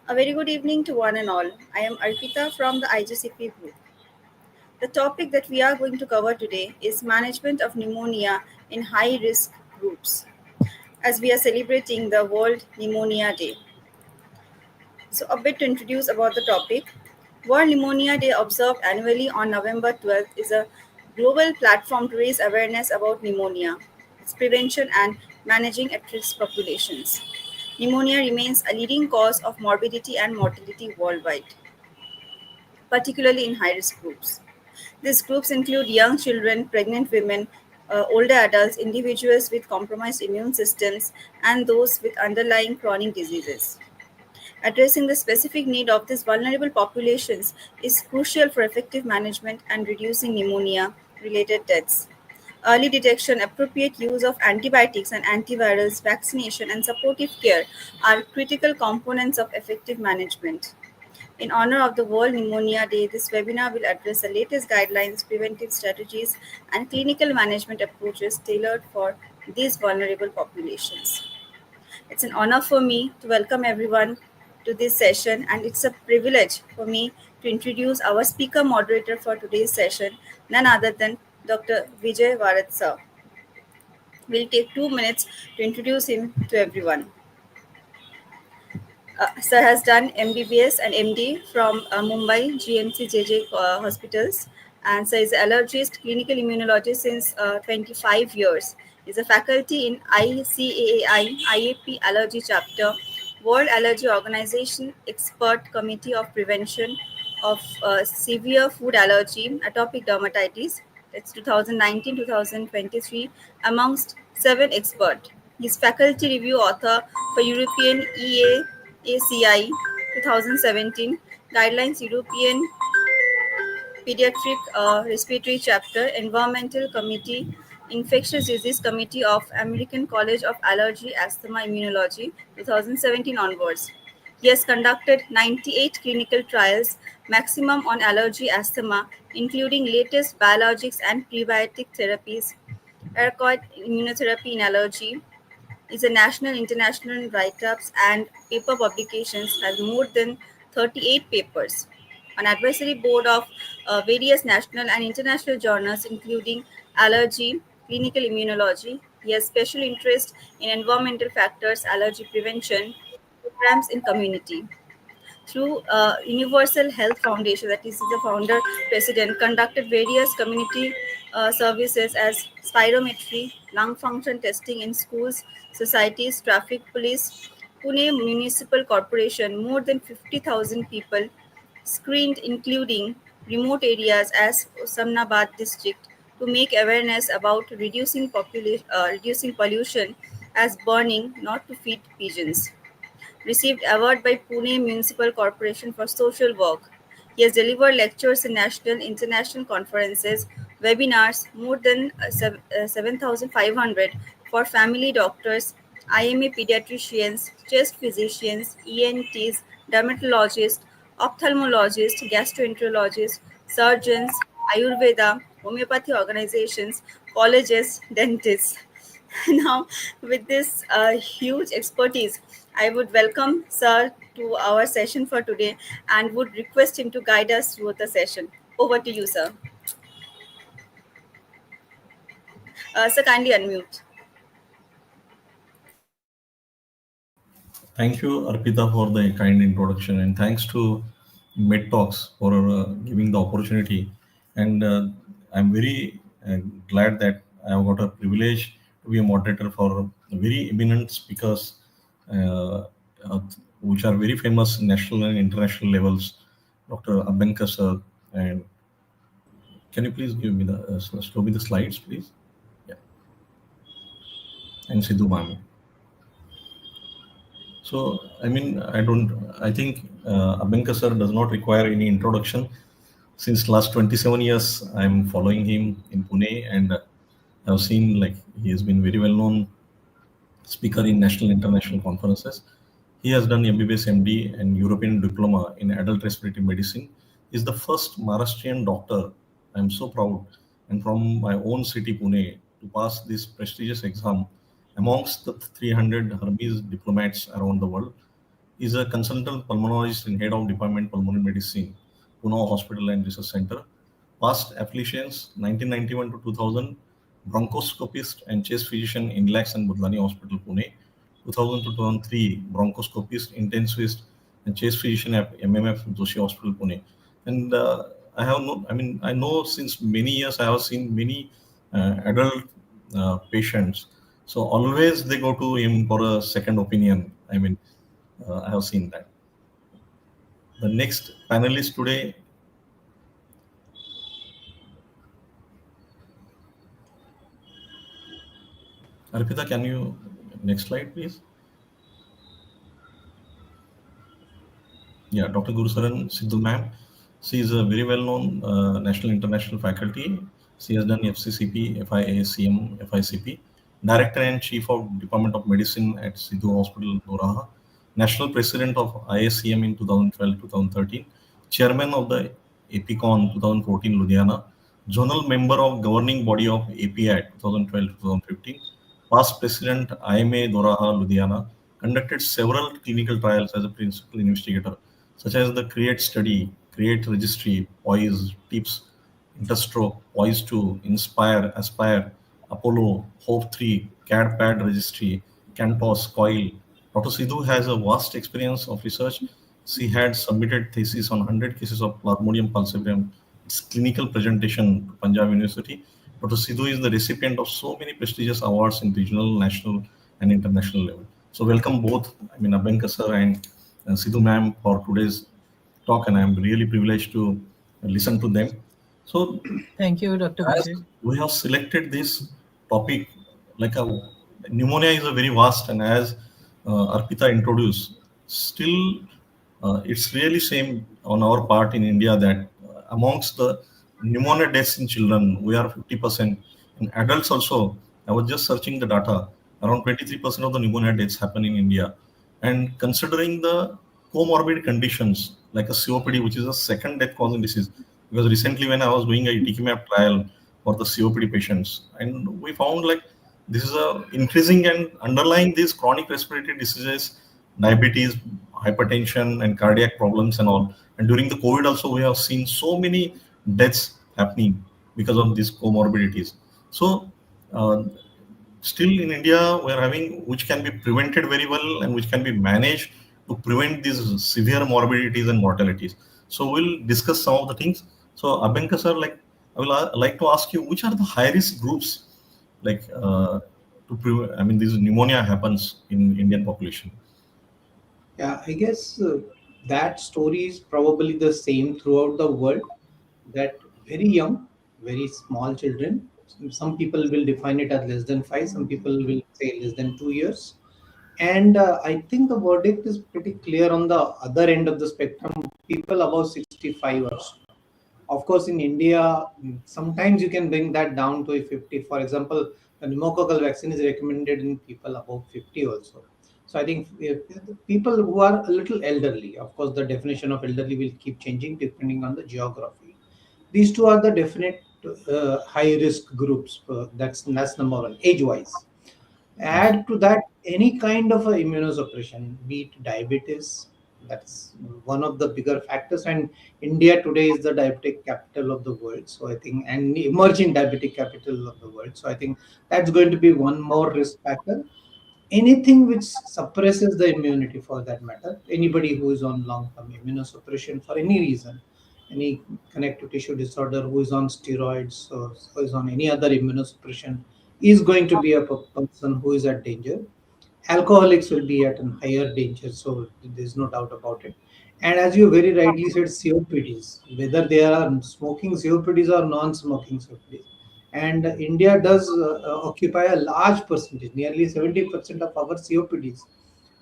A very good evening to one and all. I am Arpita from the IGCP group. The topic that we are going to cover today is management of pneumonia in high risk groups as we are celebrating the World Pneumonia Day. So, a bit to introduce about the topic. World Pneumonia Day, observed annually on November 12th, is a global platform to raise awareness about pneumonia, its prevention, and managing at risk populations. Pneumonia remains a leading cause of morbidity and mortality worldwide, particularly in high risk groups. These groups include young children, pregnant women, older adults, individuals with compromised immune systems, and those with underlying chronic diseases. Addressing the specific need of these vulnerable populations is crucial for effective management and reducing pneumonia related deaths. Early detection, appropriate use of antibiotics and antivirals, vaccination, and supportive care are critical components of effective management. In honor of the World Pneumonia Day, this webinar will address the latest guidelines, preventive strategies, and clinical management approaches tailored for these vulnerable populations. It's an honor for me to welcome everyone to this session, and it's a privilege for me to introduce our speaker moderator for today's session, none other than Dr. Vijay Varat sir. We'll take 2 minutes to introduce him to everyone. Sir has done MBBS and MD from Mumbai GMC JJ hospitals, and sir is an allergist, clinical immunologist since 25 years. Is a faculty in ICAAI IAP Allergy Chapter, World Allergy Organization Expert Committee of Prevention of Severe Food Allergy, Atopic Dermatitis. That's 2019-2023, amongst 7 experts. He's faculty review author for European EAACI 2017 Guidelines, European Pediatric Respiratory Chapter, Environmental Committee, Infectious Disease Committee of American College of Allergy, Asthma, Immunology 2017 onwards. He has conducted 98 clinical trials, maximum on allergy asthma, including latest biologics and prebiotic therapies, ERCOT immunotherapy in allergy, is a national, international write-ups and paper publications, has more than 38 papers. An advisory board of various national and international journals, including allergy, clinical immunology. He has special interest in environmental factors, allergy prevention, programs in community through Universal Health Foundation, that is the founder president, conducted various community services as spirometry, lung function testing in schools, societies, traffic police. Pune Municipal Corporation, more than 50,000 people screened, including remote areas as Osmanabad district, to make awareness about reducing pollution as burning, not to feed pigeons. Received award by Pune Municipal Corporation for social work. He has delivered lectures in national, international conferences, webinars, more than 7,500 for family doctors, IMA pediatricians, chest physicians, ENTs, dermatologists, ophthalmologists, gastroenterologists, surgeons, Ayurveda, homeopathy organizations, colleges, dentists. Now, with this huge expertise, I would welcome Sir to our session for today and would request him to guide us through the session. Over to you, sir. Sir, kindly unmute. Thank you, Arpita, for the kind introduction, and thanks to MedTalks for giving the opportunity. And I'm very glad that I have got a privilege to be a moderator for very eminent speakers, uh, uh, which are very famous national and international levels. Dr. Abhankar sir, and can you please give me the show me the slides, please? Yeah, and Sidhu Mami. So, I mean, I think Abhankar sir does not require any introduction. Since last 27 years, I'm following him in Pune, and I've seen like he has been very well known speaker in national international conferences. He has done MBBS MD and European diploma in adult respiratory medicine. He's the first Maharashtrian doctor. I'm so proud, and from my own city Pune to pass this prestigious exam amongst the 300 Hermes diplomats around the world. Is a consultant pulmonologist and head of Department Pulmonary Medicine, Pune Hospital and Research Center. Past affiliations 1991 to 2000, bronchoscopist and chest physician in Lax and Budlani Hospital, Pune. 2000 to 2003, bronchoscopist, intensivist, and chest physician at MMF Joshi Hospital, Pune. And I have no, I mean, I know since many years I have seen many adult patients. So always they go to him for a second opinion. I mean, I have seen that. The next panelist today, Arpita, can you next slide, please? Yeah, Dr. Gurusaran Sidhu ma'am. She is a very well-known national international faculty. She has done FCCP, FIACM, FICP, Director and Chief of Department of Medicine at Sidhu Hospital, Doraha, National President of IACM in 2012-2013, Chairman of the APCON 2014 Ludhiana, Zonal Member of Governing Body of API 2012-2015, past President IMA Doraha Ludhiana, conducted several clinical trials as a principal investigator such as the CREATE study, CREATE registry, POISE, TIPS, Interstroke, POISE 2, Inspire, Aspire, Apollo, Hope 3, CAD-PAD registry, CANTOS, COIL. Dr. Sidhu has a vast experience of research. She had submitted thesis on 100 cases of Plasmodium falciparum. Its clinical presentation to Punjab University. Dr. Sidhu is the recipient of so many prestigious awards in regional, national, and international level. So welcome both, Abhankar sir and Sidhu ma'am for today's talk, and I'm really privileged to listen to them. So, Thank you, Dr. as Bashir. we have selected this topic, like a pneumonia is a very vast, and as Arpita introduced, still it's really shame on our part in India that amongst the pneumonia deaths in children, we are 50%. In adults also, I was just searching the data, around 23% of the pneumonia deaths happen in India. And considering the comorbid conditions like a COPD, which is a second death causing disease, because recently when I was doing a itikumab trial for the COPD patients, and we found like this is a increasing and underlying these chronic respiratory diseases, diabetes, hypertension, and cardiac problems and all. And during the COVID also, we have seen so many deaths happening because of these comorbidities. So uh, still in India, we are having which can be prevented very well and which can be managed to prevent these severe morbidities and mortalities. So we'll discuss some of the things. So Abhankar sir, like I will like to ask you, which are the high risk groups, like to prevent? I mean, this pneumonia happens in Indian population. Yeah, I guess that story is probably the same throughout the world. That very young, very small children. Some people will define it as less than 5. Some people will say less than 2 years. And I think the verdict is pretty clear on the other end of the spectrum. People above 65 or so. Of course, in India, sometimes you can bring that down to a 50. For example, the pneumococcal vaccine is recommended in people above 50 also. So I think people who are a little elderly, of course, the definition of elderly will keep changing depending on the geography. These two are the definite high risk groups. That's number one, age wise. Yes. Add to that any kind of a immunosuppression, be it diabetes, that's one of the bigger factors. And India today is the diabetic capital of the world. So I think, and emerging diabetic capital of the world. So I think that's going to be one more risk factor. Anything which suppresses the immunity for that matter, anybody who is on long-term immunosuppression for any reason, any connective tissue disorder, who is on steroids or who is on any other immunosuppression, is going to be a person who is at danger. Alcoholics will be at a higher danger, so there's no doubt about it. And as you very rightly said, COPDs, whether they are smoking COPDs or non-smoking COPDs, and India does occupy a large percentage, nearly 70% of our COPDs,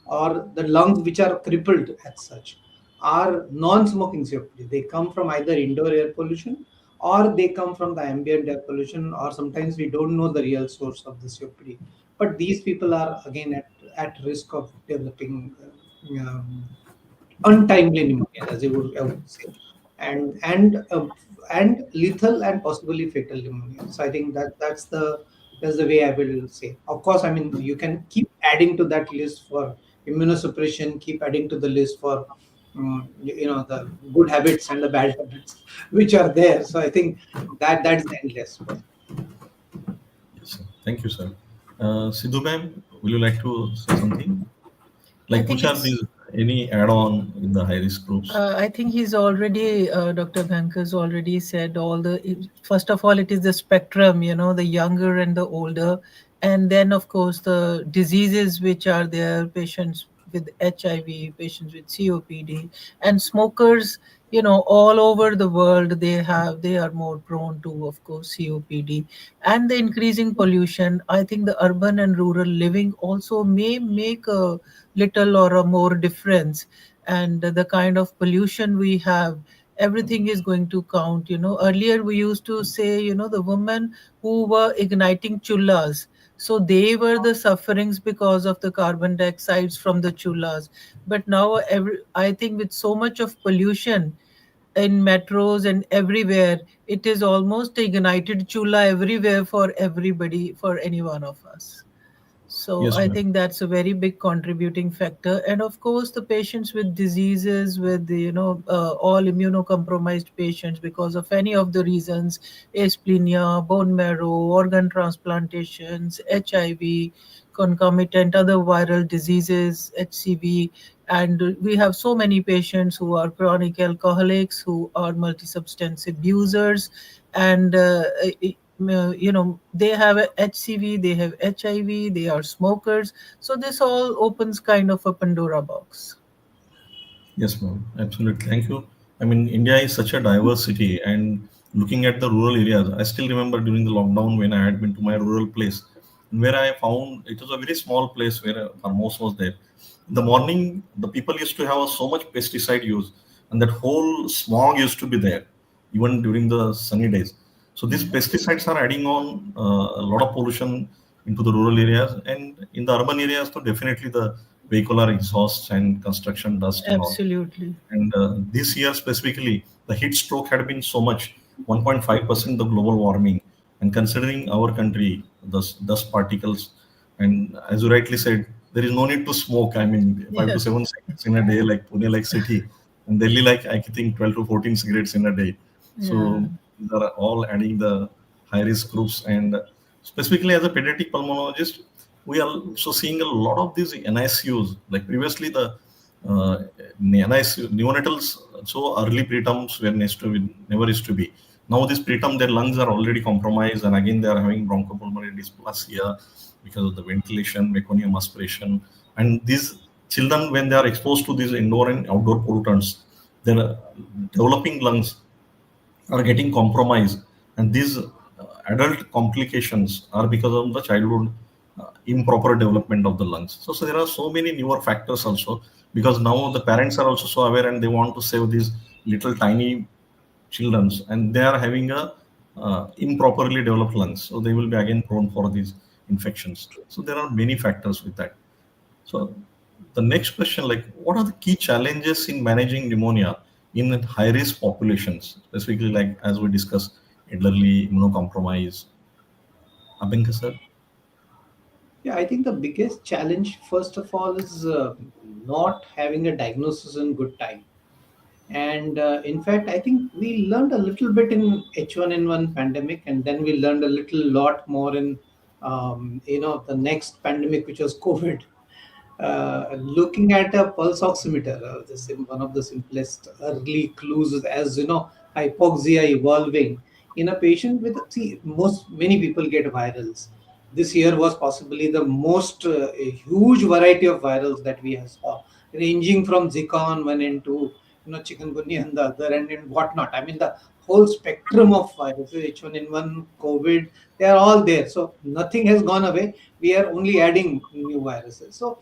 or the lungs which are crippled as such, are non-smoking COPD. They come from either indoor air pollution or they come from the ambient air pollution, or sometimes we don't know the real source of the COPD. But these people are again at risk of developing untimely pneumonia, as I would say, and lethal and possibly fatal pneumonia. So I think that's the way I will say. Of course, I mean you can keep adding to that list for immunosuppression, keep adding to the list for the good habits and the bad habits which are there. So I think that's endless. But Yes, sir. Thank you, sir. Sidhu ma'am, will you like to say something? I Like, think which are it's these any add-on in the high risk groups? I think he's already, Dr. Banker's already said all first of all, it is the spectrum, the younger and the older. And then, of course, the diseases which are there, patients with HIV, patients with COPD, and smokers, all over the world, they are more prone to, of course, COPD. And the increasing pollution, I think the urban and rural living also may make a little or a more difference, and the kind of pollution we have, everything is going to count. Earlier we used to say, the women who were igniting chullas, so they were the sufferings because of the carbon dioxides from the chullas. But now I think with so much of pollution in metros and everywhere, it is almost ignited chulla everywhere for everybody, for any one of us. So Yes, I ma'am. think that's a very big contributing factor. And of course, the patients with diseases, with all immunocompromised patients because of any of the reasons, asplenia, bone marrow, organ transplantations, HIV, concomitant other viral diseases, HCV. And we have so many patients who are chronic alcoholics, who are multi-substance abusers, and they have a HCV, they have HIV, they are smokers. So this all opens kind of a Pandora box. Yes, ma'am. Absolutely. Thank you. I mean, India is such a diverse city, and looking at the rural areas, I still remember during the lockdown when I had been to my rural place, where I found it was a very small place where a farmhouse was there. In the morning, the people used to have so much pesticide use, and that whole smog used to be there, even during the sunny days. So these pesticides are adding on a lot of pollution into the rural areas, and in the urban areas, so definitely the vehicular exhausts and construction dust and all. Absolutely. And this year specifically, the heat stroke had been so much, 1.5% the global warming. And considering our country, the dust particles, and as you rightly said, there is no need to smoke. I mean, 5 to 7 cigarettes in a day, like Pune, like city, and Delhi, like I think 12 to 14 cigarettes in a day. Yeah. So these are all adding the high risk groups. And specifically as a pediatric pulmonologist, we are also seeing a lot of these NICUs. Like previously, the uh, NICU, neonatals, so early preterms were never used to be. Now this preterm, their lungs are already compromised, and again they are having bronchopulmonary dysplasia because of the ventilation, meconium aspiration. And these children, when they are exposed to these indoor and outdoor pollutants, their developing lungs are getting compromised, and these adult complications are because of the childhood improper development of the lungs. So there are so many newer factors also, because now the parents are also so aware and they want to save these little tiny childrens, and they are having a improperly developed lungs, so they will be again prone for these infections. So there are many factors with that. So the next question, like, what are the key challenges in managing pneumonia in high risk populations, specifically like as we discussed, elderly, immunocompromised? Abhinka sir? yeah, I think the biggest challenge, first of all, is not having a diagnosis in good time. And in fact, I think we learned a little bit in H1N1 pandemic, and then we learned a little lot more in the next pandemic, which was COVID. Looking at a pulse oximeter, one of the simplest early clues is, as hypoxia evolving in a patient with, see, most many people get virals. This year was possibly the most a huge variety of virals that we have saw, ranging from Zika on one end to chikungunya on the other end and whatnot. I mean, the whole spectrum of viruses, H1N1, COVID, they are all there. So nothing has gone away. We are only adding new viruses. So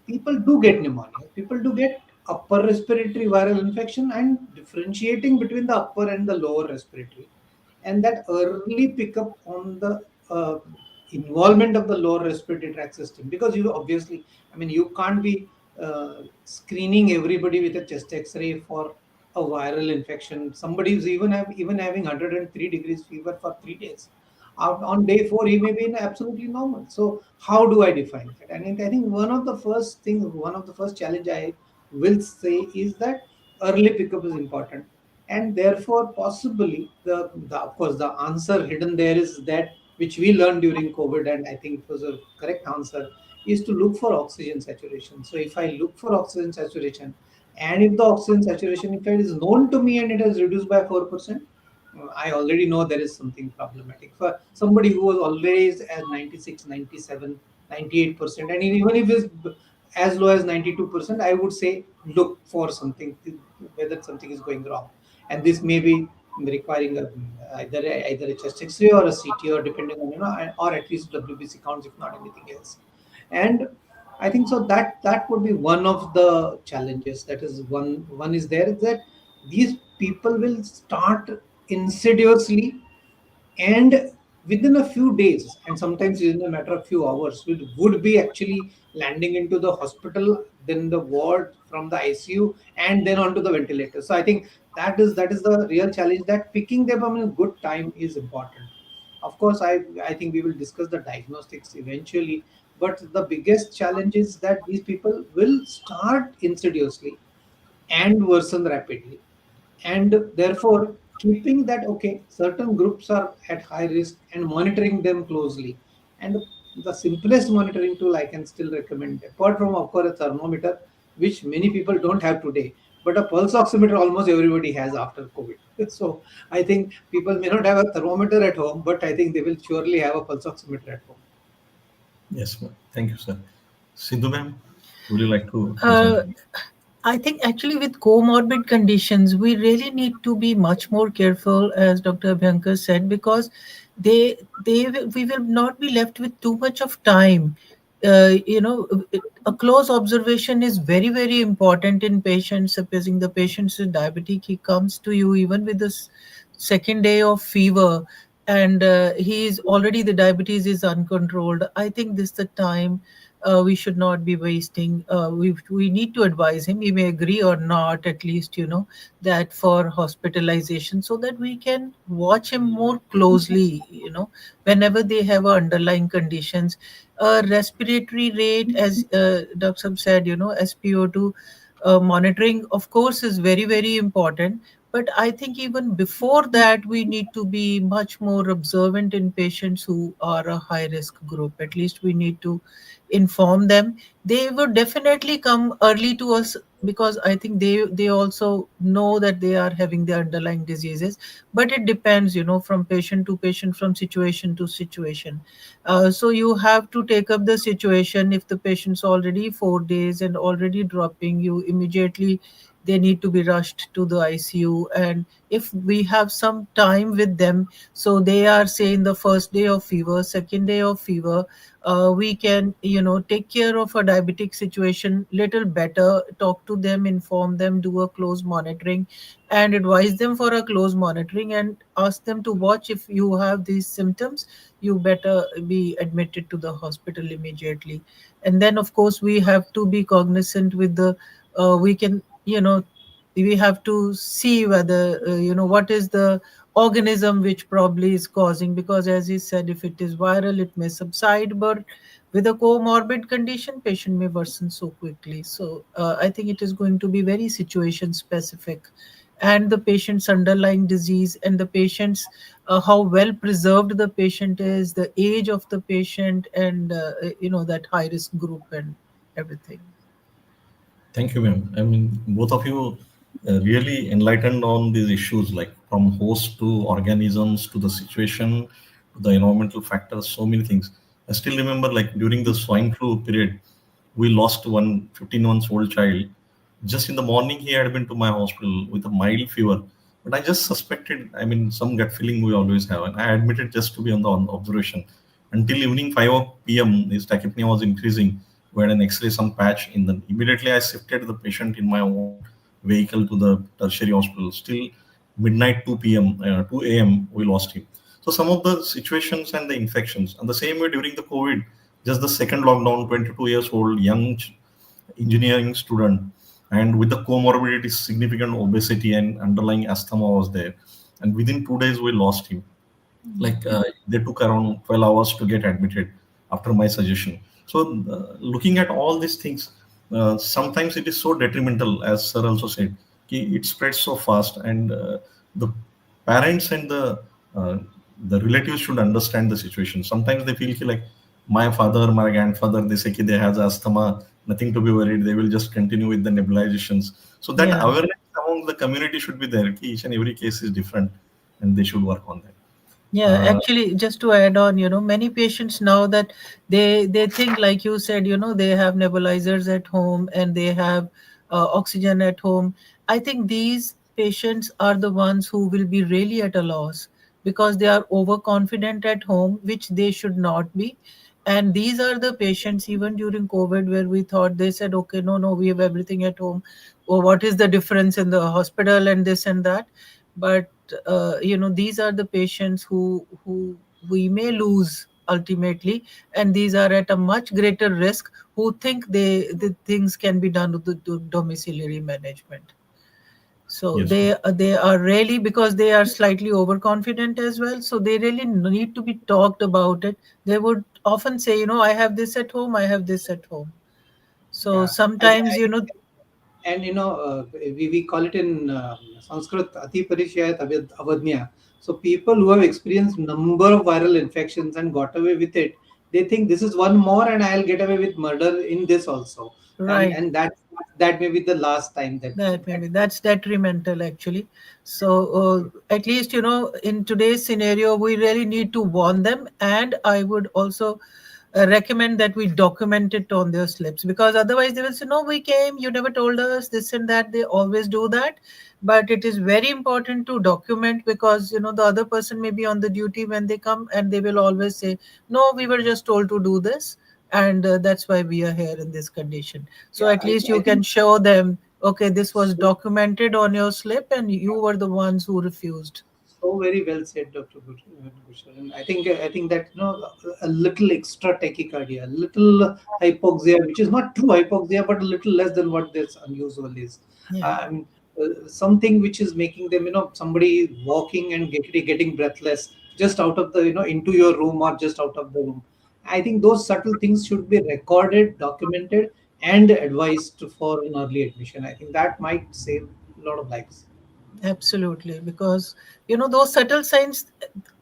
people do get pneumonia. People do get upper respiratory viral infection, and differentiating between the upper and the lower respiratory. And that early pickup on the involvement of the lower respiratory tract system, because you obviously, I mean, you can't be screening everybody with a chest X-ray for a viral infection. Somebody who's even having 103 degrees fever for 3 days. On day 4 he may be in absolutely normal. So how do I define that? And I think one of the first challenge I will say is that early pickup is important. And therefore possibly the of course the answer hidden there is that which we learned during COVID, and I think it was a correct answer, is to look for oxygen saturation. So if I look for oxygen saturation, and if the oxygen saturation if it is known to me and it has reduced by 4%, I already know there is something problematic. For somebody who was always at 96, 97, 98%, and even if it's as low as 92%, I would say look for something, whether something is going wrong. And this may be requiring either a chest X-ray or a CT, or depending on, or at least WBC counts, if not anything else. And I think so that would be one of the challenges. That is one is there, is that these people will start insidiously, and within a few days, and sometimes within a matter of few hours, would be actually landing into the hospital, then the ward, from the ICU, and then onto the ventilator. So I think that is the real challenge, that picking them up in a good time is important. Of course, I think we will discuss the diagnostics eventually, but the biggest challenge is that these people will start insidiously and worsen rapidly. And therefore keeping that, okay, certain groups are at high risk, and monitoring them closely. And the simplest monitoring tool I can still recommend, apart from of course a thermometer, which many people don't have today, but a pulse oximeter almost everybody has after COVID. So I think people may not have a thermometer at home, but I think they will surely have a pulse oximeter at home. Yes, ma'am. Thank you, sir. Sindhu ma'am, would you like to say Uh, something? I think actually with comorbid conditions, we really need to be much more careful, as Dr. Abhyankar said, because we will not be left with too much of time. A close observation is very, very important in patients. Supposing the patient is diabetic, he comes to you even with the second day of fever, and he is already, the diabetes is uncontrolled. I think this is the time we should not be wasting. We need to advise him. He may agree or not, at least, that for hospitalization, so that we can watch him more closely, whenever they have underlying conditions. Respiratory rate, as Dr. Sab said, SpO2 monitoring, of course, is very, very important. But I think even before that, we need to be much more observant in patients who are a high risk group. At least we need to inform them. They would definitely come early to us, because I think they also know that they are having the underlying diseases. But it depends, from patient to patient, from situation to situation. So you have to take up the situation. If the patient's already 4 days and already dropping, you immediately, they need to be rushed to the ICU. And if we have some time with them, so they are, say, in the first day of fever, second day of fever, we can, take care of a diabetic situation little better, talk to them, inform them, do a close monitoring, and advise them for a close monitoring, and ask them to watch. If you have these symptoms, you better be admitted to the hospital immediately. And then, of course, we have to be cognizant with the, we can, we have to see whether, what is the organism which probably is causing, because as he said, if it is viral, it may subside, but with a comorbid condition, patient may worsen so quickly. So I think it is going to be very situation specific, and the patient's underlying disease, and the patient's, how well preserved the patient is, the age of the patient, and that high risk group and everything. Thank you, ma'am. I mean, both of you really enlightened on these issues, like from host to organisms to the situation to the environmental factors, so many things. I still remember, like during the swine flu period, we lost one 15 months old child. Just in the morning, he had been to my hospital with a mild fever. But I just suspected, I mean, some gut feeling we always have. And I admitted just to be on observation. Until evening 5 p.m., his tachypnea was increasing. We had an X-ray, some patch in the. Immediately, I shifted the patient in my own vehicle to the tertiary hospital. Still, midnight 2 p.m., 2 a.m., we lost him. So some of the situations and the infections. And the same way during the COVID, just the second lockdown, 22 years old, young engineering student, and with the comorbidities, significant obesity and underlying asthma was there. And within 2 days, we lost him. like they took around 12 hours to get admitted after my suggestion. So looking at all these things, sometimes it is so detrimental, as sir also said, it spreads so fast, and the parents and uh, the relatives should understand the situation. Sometimes they feel like my father, my grandfather, they say they has asthma, nothing to be worried, they will just continue with the nebulizations. So that Yeah. awareness among the community should be there. Each and every case is different, and they should work on that. Yeah, uh, actually, just to add on, many patients now that they think, like you said, they have nebulizers at home and they have oxygen at home. I think these patients are the ones who will be really at a loss because they are overconfident at home, which they should not be. And these are the patients, even during COVID, where we thought they said, okay, no, no, we have everything at home. Or what is the difference in the hospital and this and that? But these are the patients who we may lose ultimately, and these are at a much greater risk, who think the things can be done with the domiciliary management. So yes. they are really, because they are slightly overconfident as well, so they really need to be talked about it. They would often say, I have this at home, I have this at home. So Yeah, I, sometimes, I and we call it in Sanskrit ati parishayat avadnya. So people who have experienced number of viral infections and got away with it, they think this is one more and I'll get away with murder in this also, and right. that may be the last time that That maybe that that's detrimental actually. So at least, in today's scenario, we really need to warn them, and I would also recommend that we document it on their slips, because otherwise they will say, no, we came, you never told us this and that. They always do that. But it is very important to document, because the other person may be on the duty when they come, and they will always say, no, we were just told to do this, and that's why we are here in this condition. So yeah at least I you can think show them, okay, this was so. documented on your slip and you were the ones who refused. So very well said, Dr. Gusharan. I think that a little extra tachycardia, a little hypoxia, which is not true hypoxia, but a little less than what this unusual is. Yeah, I mean, something which is making them, somebody walking and getting breathless just out of the, into your room or just out of the room. I think those subtle things should be recorded, documented, and advised for an early admission. I think that might save a lot of lives. absolutely. Because those subtle signs,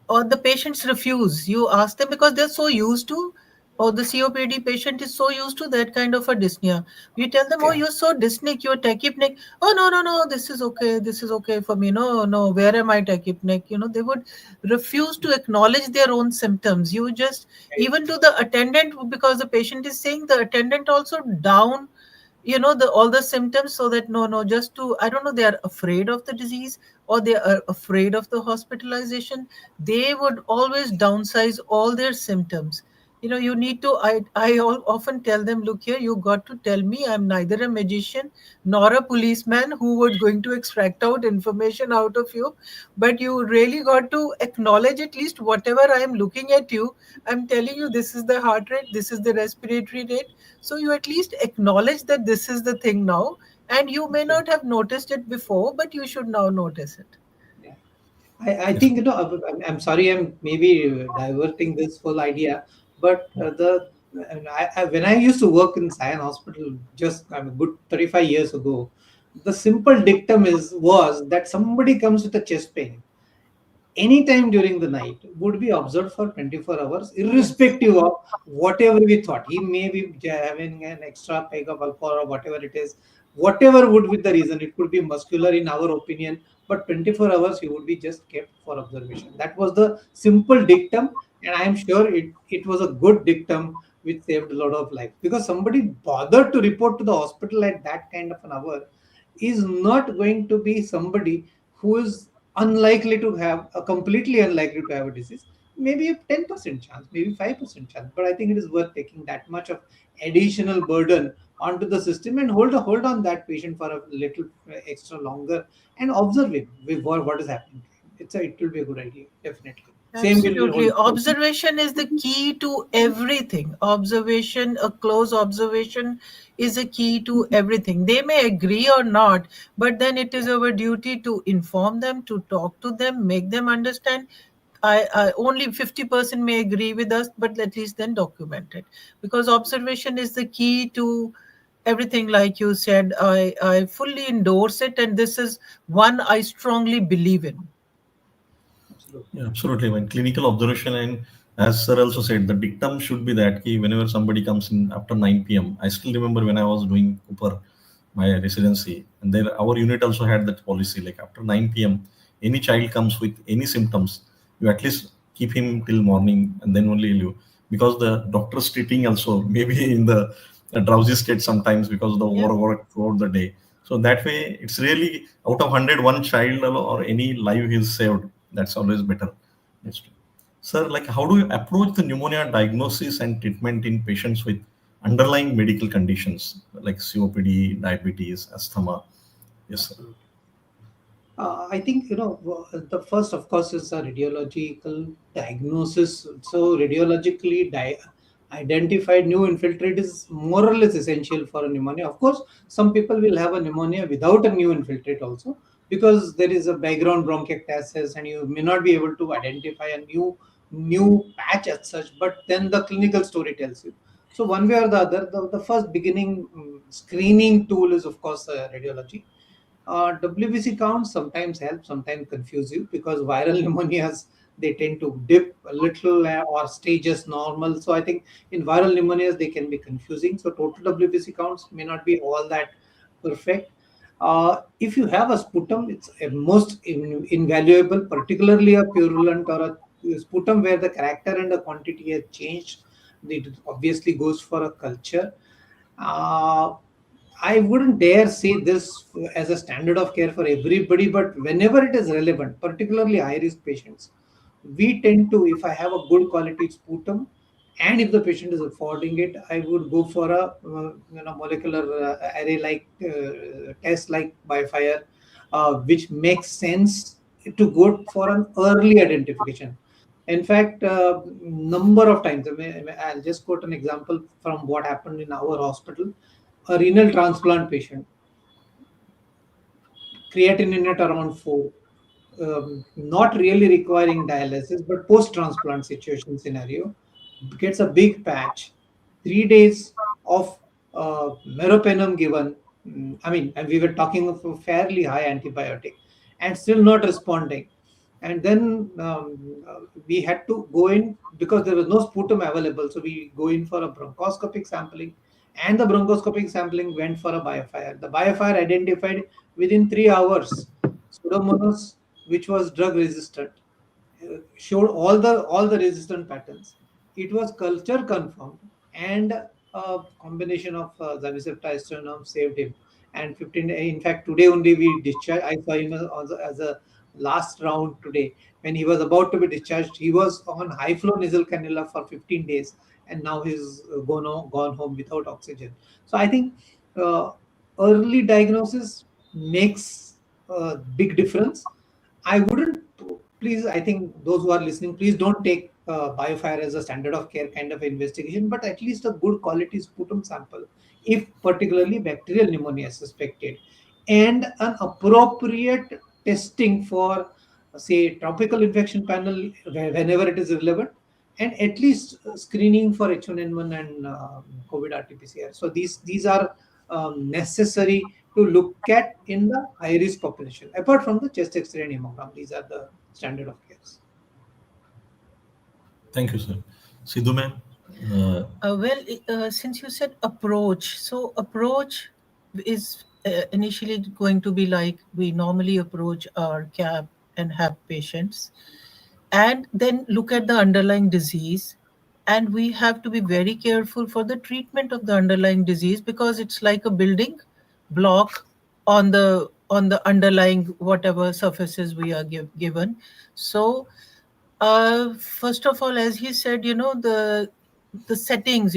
or the patients refuse, you ask them because they're so used to, or the COPD patient is so used to that kind of a dyspnea. You tell them, oh, Yeah. you're so dyspneic, you're tachypneic. Oh, no, no, no, this is okay, this is okay for me. No, no, where am I tachypneic? They would refuse to acknowledge their own symptoms. You just, even to the attendant, because the patient is saying, the attendant also down the all the symptoms, so that, no, no, just to, I don't know, they are afraid of the disease, or they are afraid of the hospitalization. They would always downsize all their symptoms. You need to, often tell them, look here, you got to tell me, I'm neither a magician nor a policeman who would going to extract out information out of you, but you really got to acknowledge at least whatever I am looking at you. I'm telling you, this is the heart rate, this is the respiratory rate. So you at least acknowledge that this is the thing now, and you may Okay. not have noticed it before, but you should now notice it. Yeah. I Yes. think I'm sorry, I'm maybe diverting this whole idea, but when I used to work in Sion Hospital just a good 35 years ago, the simple dictum was that somebody comes with a chest pain anytime during the night would be observed for 24 hours, Yes, irrespective of whatever we thought. He may be having an extra peg of alcohol or whatever it is, whatever would be the reason. It could be muscular in our opinion, but 24 hours he would be just kept for observation. That was the simple dictum, and I am sure it was a good dictum which saved a lot of life, because somebody bothered to report to the hospital at that kind of an hour is not going to be somebody who is unlikely to have a completely unlikely to have a disease, maybe a 10% chance, maybe 5% chance, but I think it is worth taking that much of additional burden onto the system and hold on that patient for a little extra longer and observe him with what is happening to him. It will be a good idea, definitely. Same will absolutely. hold. Observation is the key to everything. Observation, a close observation, is a key to everything. They may agree or not, but then it is our duty to inform them, to talk to them, make them understand. I only 50% may agree with us, but at least then document it, because observation is the key to everything. Like you said, I fully endorse it, and this is one I strongly believe in. Absolutely. Yeah, absolutely. When clinical observation, and as sir also said, the dictum should be that whenever somebody comes in after 9 p.m. I still remember when I was doing Cooper, my residency, and there our unit also had that policy, like after 9 p.m. any child comes with any symptoms, you at least keep him till morning and then only leave, because the doctor's treating also maybe in the drowsy state sometimes because of the Yeah. overwork throughout the day. So that way, it's really out of 100, one child or any life is saved. That's always better. That's true. Sir, like how do you approach the pneumonia diagnosis and treatment in patients with underlying medical conditions like COPD, diabetes, asthma? Yes, sir. Absolutely. I think, the first, of course, is a radiological diagnosis. So, radiologically identified new infiltrate is more or less essential for a pneumonia. Of course, some people will have a pneumonia without a new infiltrate also, because there is a background bronchiectasis and you may not be able to identify a new patch as such. But then the clinical story tells you. So, one way or the other, the first beginning screening tool is, of course, radiology. WBC counts sometimes help, sometimes confuse you, because viral pneumonias, they tend to dip a little or stay just normal. So I think in viral pneumonias they can be confusing. So total WBC counts may not be all that perfect. If you have a sputum, it's a most invaluable, particularly a purulent or a sputum where the character and the quantity has changed. It obviously goes for a culture. Uh, I wouldn't dare say this as a standard of care for everybody, but whenever it is relevant, particularly high risk patients, we tend to, if I have a good quality sputum, and if the patient is affording it, I would go for a molecular array like test like BioFire, which makes sense to go for an early identification. In fact, number of times, I'll just quote an example from what happened in our hospital. A renal transplant patient, creatinine at around 4, not really requiring dialysis, but post transplant situation scenario, gets a big patch, 3 days of meropenem given. And we were talking of a fairly high antibiotic, and still not responding. And then we had to go in because there was no sputum available. So we go in for a bronchoscopic sampling, and the bronchoscopic sampling went for a biofire. The biofire identified within 3 hours Pseudomonas, which was drug resistant, showed all the resistant patterns. It was culture confirmed, and a combination of Zamicept saved him. And 15, in fact, today only we discharged. I saw him as a last round today. When he was about to be discharged, he was on high flow nasal cannula for 15 days, and now he's gone home without oxygen. So I think uh, early diagnosis makes a big difference. I wouldn't, please, I think those who are listening, please don't take biofire as a standard of care kind of investigation, but at least a good quality sputum sample, if particularly bacterial pneumonia is suspected, and an appropriate testing for, say, tropical infection panel whenever it is relevant, and at least screening for H1N1 and COVID RT-PCR. So these are necessary to look at in the high risk population. Apart from the chest X-ray and hemogram, these are the standard of cares. Thank you, sir. Sidhu ma'am. Uh, Since you said approach, so approach is initially going to be like we normally approach our CAP and HAP patients, and then look at the underlying disease. And we have to be very careful for the treatment of the underlying disease, because it's like a building block on the underlying whatever surfaces we are given. So first of all, as he said, the settings,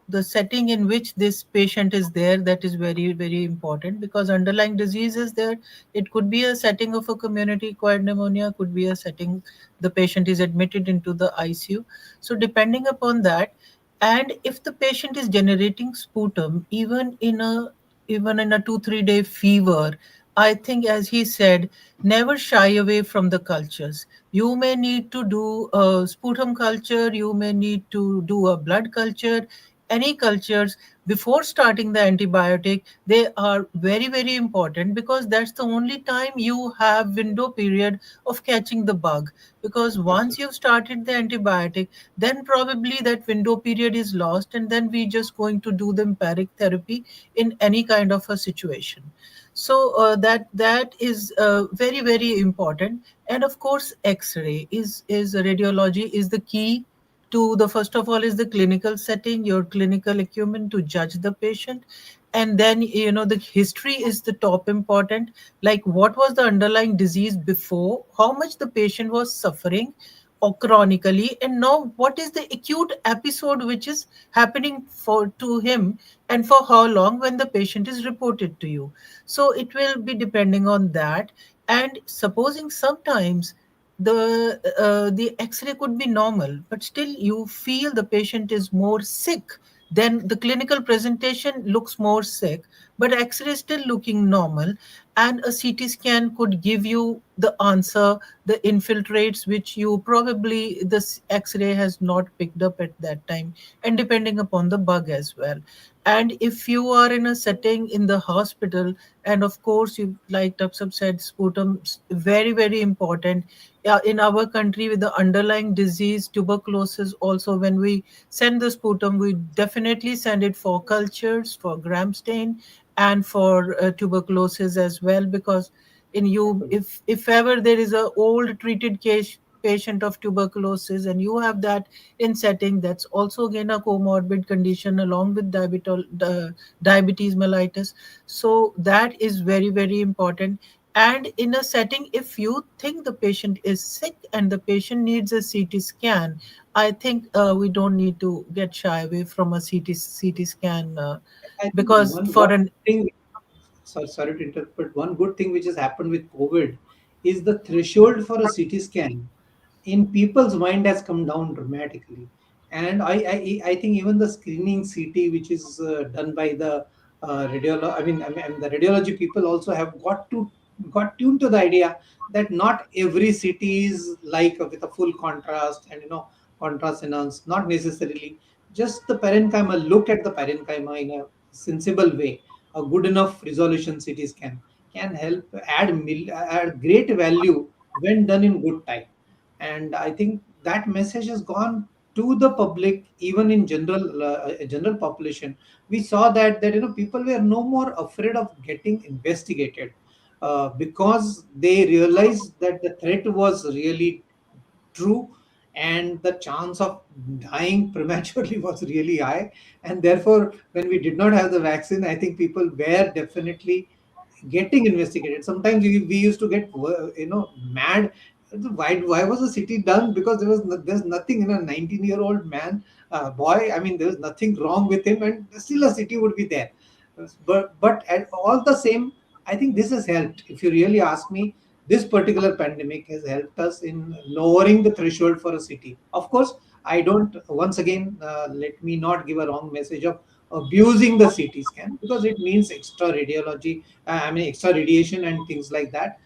the setting in which this patient is there, that is very, very important, because underlying disease is there. It could be a setting of a community acquired pneumonia, could be a setting the patient is admitted into the ICU. So depending upon that, and if the patient is generating sputum, even in a 2 3 day fever, I think, as he said, never shy away from the cultures, You may need to do a sputum culture, you may need to do a blood culture, any cultures before starting the antibiotic. They are very, very important, because that's the only time you have window period of catching the bug. Because once Absolutely. you've started the antibiotic, then probably that window period is lost, and then we just going to do the empiric therapy in any kind of a situation. So that is very, very important. And of course, x-ray is radiology is the key to the, first of all, is the clinical setting, your clinical acumen to judge the patient. And then, the history is the top important, like what was the underlying disease before, how much the patient was suffering or chronically, and now what is the acute episode which is happening for to him, and for how long when the patient is reported to you. So it will be depending on that. And supposing sometimes the x-ray could be normal, but still you feel the patient is more sick, then the clinical presentation looks more sick, but x-ray is still looking normal, and a ct scan could give you the answer, the infiltrates which you probably this x-ray has not picked up at that time, and depending upon the bug as well. And if you are in a setting in the hospital, and of course, you, like Taksab said, sputum very, very important. In our country, with the underlying disease tuberculosis, also when we send the sputum, we definitely send it for cultures, for gram stain, and for tuberculosis as well. Because in you, Absolutely. if ever there is a old treated case patient of tuberculosis, and you have that in setting, that's also again a comorbid condition along with diabetes mellitus. So that is very, very important. And in a setting, if you think the patient is sick and the patient needs a ct scan, I think we don't need to get shy away from a ct scan, I think because for one an thing, sorry to interrupt, but one good thing which has happened with COVID is the threshold for a CT scan in people's mind has come down dramatically. And I think even the screening CT, which is done by the I mean, the radiology people also have got tuned to the idea that not every CT is like with a full contrast and contrast enhanced, not necessarily. Just the parenchyma, look at the parenchyma in a sensible way. A good enough resolution CT scan can help add great value when done in good time. And I think that message has gone to the public, even in general population. We saw that people were no more afraid of getting investigated, because they realized that the threat was really true, and the chance of dying prematurely was really high. And therefore, when we did not have the vaccine, I think people were definitely getting investigated. Sometimes we used to get mad. Why was the city done? Because there's nothing in a 19-year-old man, boy. I mean, there was nothing wrong with him, and still a city would be there. But at all the same, I think this has helped. If you really ask me, this particular pandemic has helped us in lowering the threshold for a city. Of course, I don't. Once again, let me not give a wrong message of abusing the CT scan, because it means extra radiology, I mean extra radiation and things like that.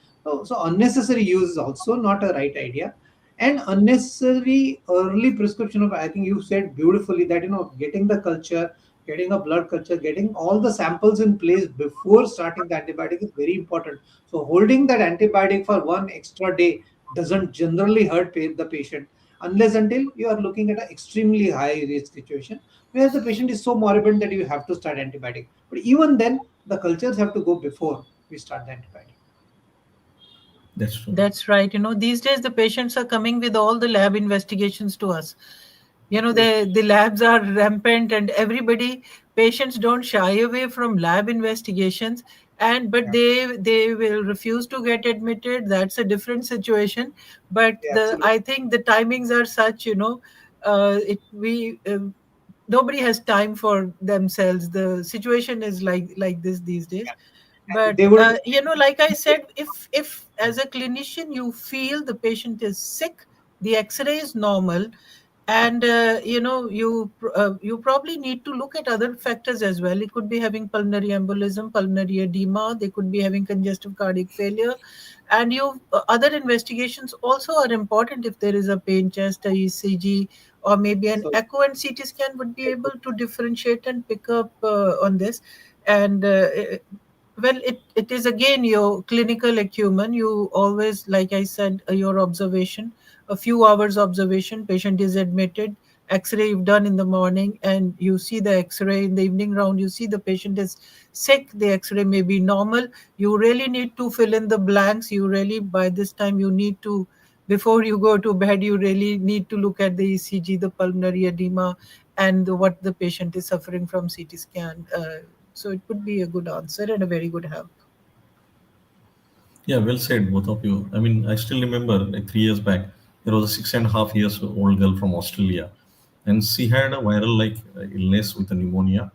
So unnecessary use is also not a right idea. And unnecessary early prescription of, I think you said beautifully that getting the culture, getting a blood culture, getting all the samples in place before starting the antibiotic is very important. So holding that antibiotic for one extra day doesn't generally hurt the patient, unless until you are looking at an extremely high risk situation where the patient is so moribund that you have to start antibiotic. But even then, the cultures have to go before we start the antibiotic. That's true. That's right. These days the patients are coming with all the lab investigations to us. Absolutely. The labs are rampant, and everybody, patients don't shy away from lab investigations. And but Yeah, they will refuse to get admitted. That's a different situation. But yeah, the absolutely. I think the timings are such, it we nobody has time for themselves. The situation is like this these days. Yeah. And But they would. like I said, if as a clinician you feel the patient is sick, the x-ray is normal, And you probably need to look at other factors as well. It could be having pulmonary embolism, pulmonary edema. They could be having congestive cardiac failure, and you other investigations also are important. If there is a pain chest, a ECG, or maybe an So echo and CT scan would be able to differentiate and pick up on this. And well, it is again your clinical acumen. You always, like I said, your observation, a few hours observation, patient is admitted, x-ray you've done in the morning, and you see the x-ray in the evening round, you see the patient is sick, the x-ray may be normal. You really need to fill in the blanks. You really, by this time, you need to, before you go to bed, you really need to look at the ECG, the pulmonary edema, and what the patient is suffering from CT scan. So it would be a good answer and a very good help. Yeah, well said, both of you. I mean, I still remember like 3 years back, there was a 6.5 years old girl from Australia, and she had a viral like illness with a pneumonia,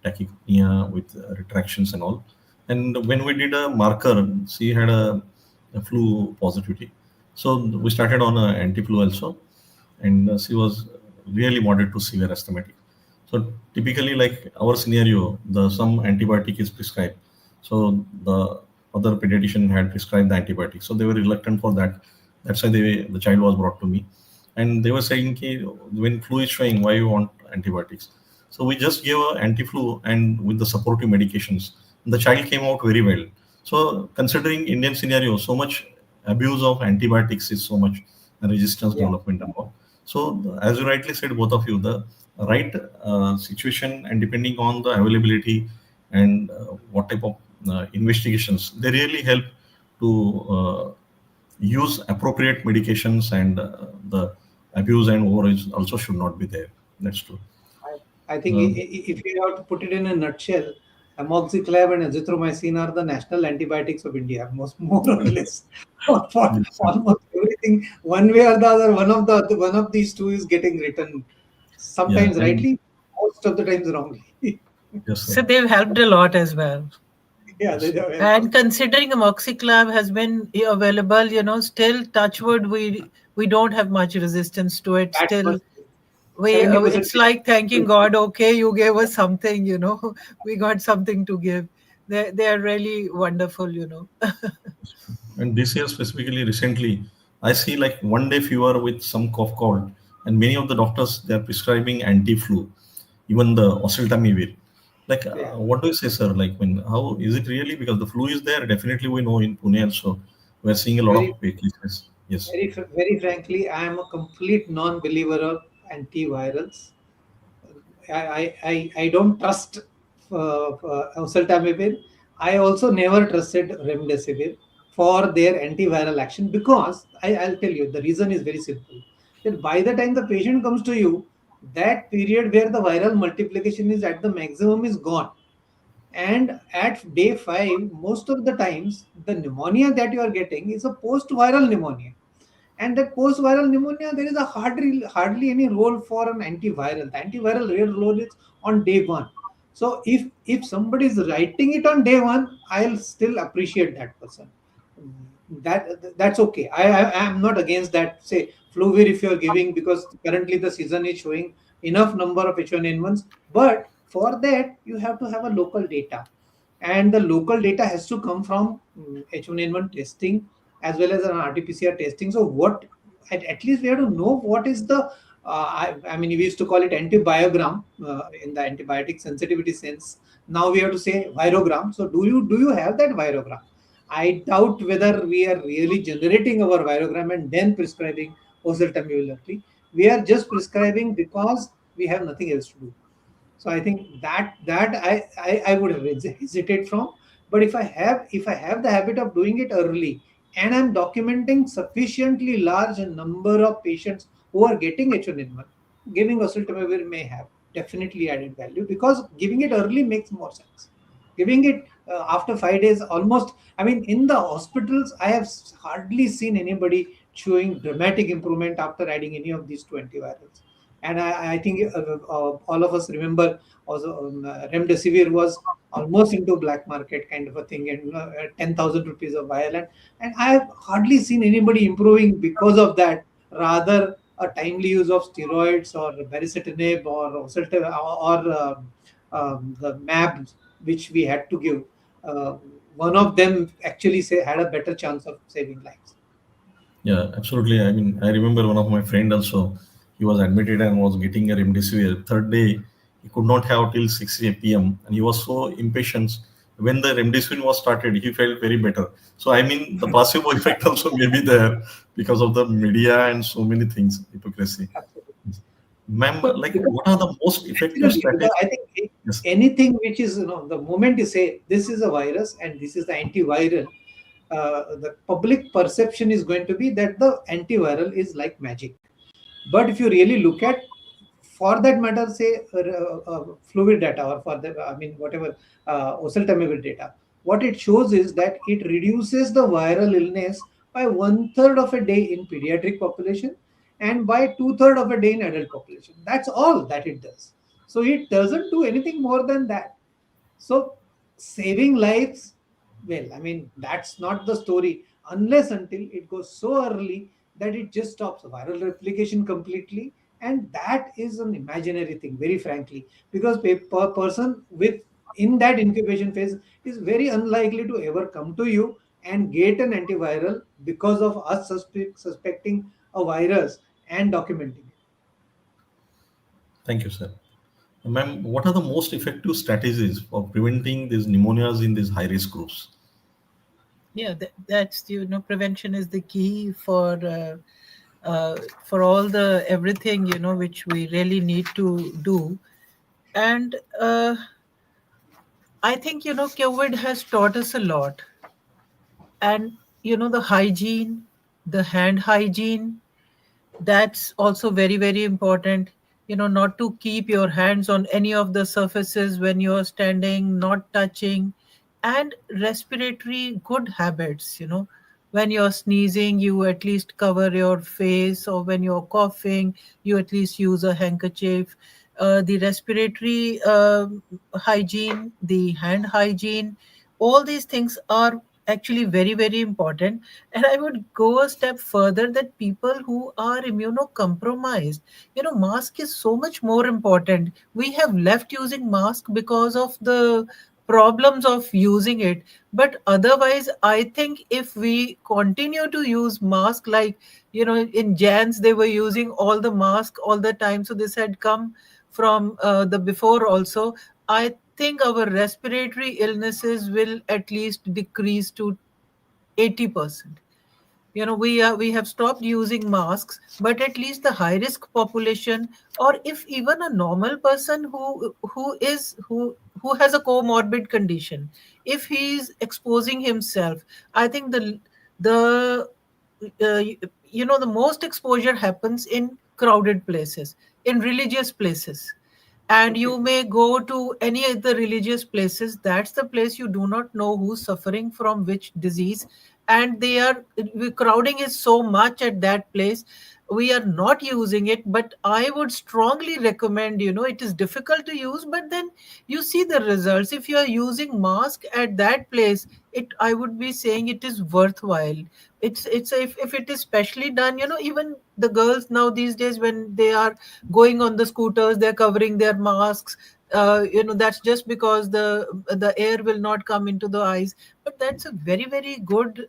tachypnea with retractions and all. And when we did a marker, she had a flu positivity. So we started on a anti-flu also, and she was really moderate to severe asthmatic. So typically, like our scenario, the some antibiotic is prescribed. So the other pediatrician had prescribed the antibiotic. So they were reluctant for that. That's why the child was brought to me, and they were saying, "Ki, when flu is showing, why you want antibiotics?" So we just gave a anti-flu and with the supportive medications. The child came out very well. So considering Indian scenario, so much abuse of antibiotics is so much resistance yeah, development and all. So as you rightly said, both of you, the right situation and depending on the availability and what type of investigations, they really help to use appropriate medications, and the abuse and overuse also should not be there. That's true. I think Um, if you have to put it in a nutshell, amoxiclav and azithromycin are the national antibiotics of India, most more or less. For yes, almost everything, one way or the other, one of these two is getting written. yeah, Sometimes and rightly, most of the times wrongly. yes, sir. So they've helped a lot as well. Yeah, they Yes, have helped And us. considering amoxiclav has been available, still touchwood, we don't have much resistance to it. That's Still, much. 70% it's like thanking God. Okay, you gave us something. We got something to give. They are really wonderful. and this year specifically recently, I see like 1 day fever with some cough cold, and many of the doctors they are prescribing anti-flu, even the oseltamivir. Like, yeah. what do you say, sir? Like, when how is it really? Because the flu is there. Definitely, we know in Pune also we are seeing a lot Very, of cases. Yes. very frankly, I am a complete non-believer of antivirals. I don't trust oseltamivir. I also never trusted remdesivir for their antiviral action because I'll tell you the reason is very simple. That by the time the patient comes to you, that period where the viral multiplication is at the maximum is gone. And at day 5, most of the times, the pneumonia that you are getting is a post viral pneumonia, and that post-viral pneumonia, there is a hardly any role for an antiviral. The antiviral real role is on day 1. So if somebody is writing it on day 1, I'll still appreciate that person. That's okay. I am not against that. Say Fluvir if you're giving, because currently the season is showing enough number of H1N1s, but for that you have to have a local data, and the local data has to come from H1N1 testing as well as an RT-PCR testing. So what at least we have to know what is the I mean, we used to call it antibiogram in the antibiotic sensitivity sense. Now we have to say virogram. So do you have that virogram? I doubt whether we are really generating our virogram and then prescribing oseltamivir. We are just prescribing because we have nothing else to do. So I think that I would hesitate from. But if I have the habit of doing it early, and I'm documenting sufficiently large number of patients who are getting H1N1, giving oseltamivir may have definitely added value, because giving it early makes more sense. Giving it after 5 days, almost. I mean, in the hospitals, I have hardly seen anybody showing dramatic improvement after adding any of these two antivirals. And I think all of us remember also remdesivir was almost into black market kind of a thing, and 10,000 rupees of vial, and I have hardly seen anybody improving because of that. Rather, a timely use of steroids or baricitinib or the MABs which we had to give, uh, one of them actually had a better chance of saving lives. Yeah, absolutely. I mean, I remember one of my friend also. He was admitted and was getting a remdesivir. Third day, he could not have till 6 p.m. and he was so impatient. When the remdesivir was started, he felt very better. So I mean, the placebo effect also may be there because of the media and so many things, hypocrisy. Absolutely. Ma'am, So like, because what are the most effective naturally, because strategies? I think Yes. anything which is, the moment you say this is a virus and this is the antiviral, the public perception is going to be that the antiviral is like magic. But if you really look at, for that matter, say fluid data, or for the, I mean, whatever, oseltamivir data, what it shows is that it reduces the viral illness by one third of a day in pediatric population and by two-third of a day in adult population. That's all that it does. So it doesn't do anything more than that. So saving lives, well, I mean, that's not the story unless until it goes so early that it just stops viral replication completely. And that is an imaginary thing, very frankly, because per person with in that incubation phase is very unlikely to ever come to you and get an antiviral because of us suspecting a virus and documenting it. Thank you, sir. Ma'am, what are the most effective strategies for preventing these pneumonias in these high risk groups? Yeah, that's, prevention is the key for all the everything, which we really need to do. And I think, COVID has taught us a lot. And, the hygiene, the hand hygiene, that's also very, very important. Not to keep your hands on any of the surfaces when you're standing, not touching. And respiratory good habits, when you're sneezing, you at least cover your face, or when you're coughing, you at least use a handkerchief. The respiratory hygiene, the hand hygiene, all these things are actually very, very important. And I would go a step further, that people who are immunocompromised, mask is so much more important. We have left using mask because of the problems of using it. But otherwise, I think if we continue to use mask, like, in Jans, they were using all the mask all the time. So this had come from the before also. I think our respiratory illnesses will at least decrease to 80%. We have stopped using masks, but at least the high risk population, or if even a normal person who has a comorbid condition, if he is exposing himself, I think the the most exposure happens in crowded places, in religious places. And Okay. you may go to any of the religious places, that's the place you do not know who's suffering from which disease. And crowding is so much at that place, we are not using it. But I would strongly recommend, it is difficult to use, but then you see the results. If you are using mask at that place, I would be saying it is worthwhile. It's if it is specially done, even the girls now these days, when they are going on the scooters, they're covering their masks. That's just because the air will not come into the eyes. But that's a very, very good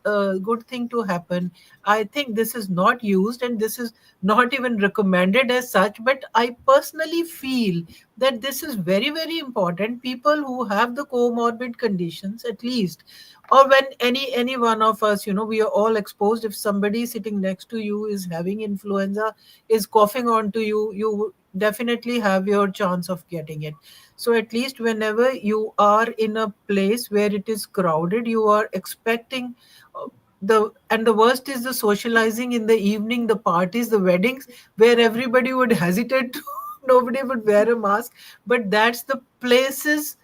thing to happen. I think this is not used, and this is not even recommended as such, but I personally feel that this is very, very important. People who have the comorbid conditions, at least, or when any one of us, we are all exposed. If somebody sitting next to you is having influenza, is coughing onto you, you definitely have your chance of getting it. So at least whenever you are in a place where it is crowded, you are expecting the worst is the socializing in the evening, the parties, the weddings, where everybody would hesitate to nobody would wear a mask. But that's the places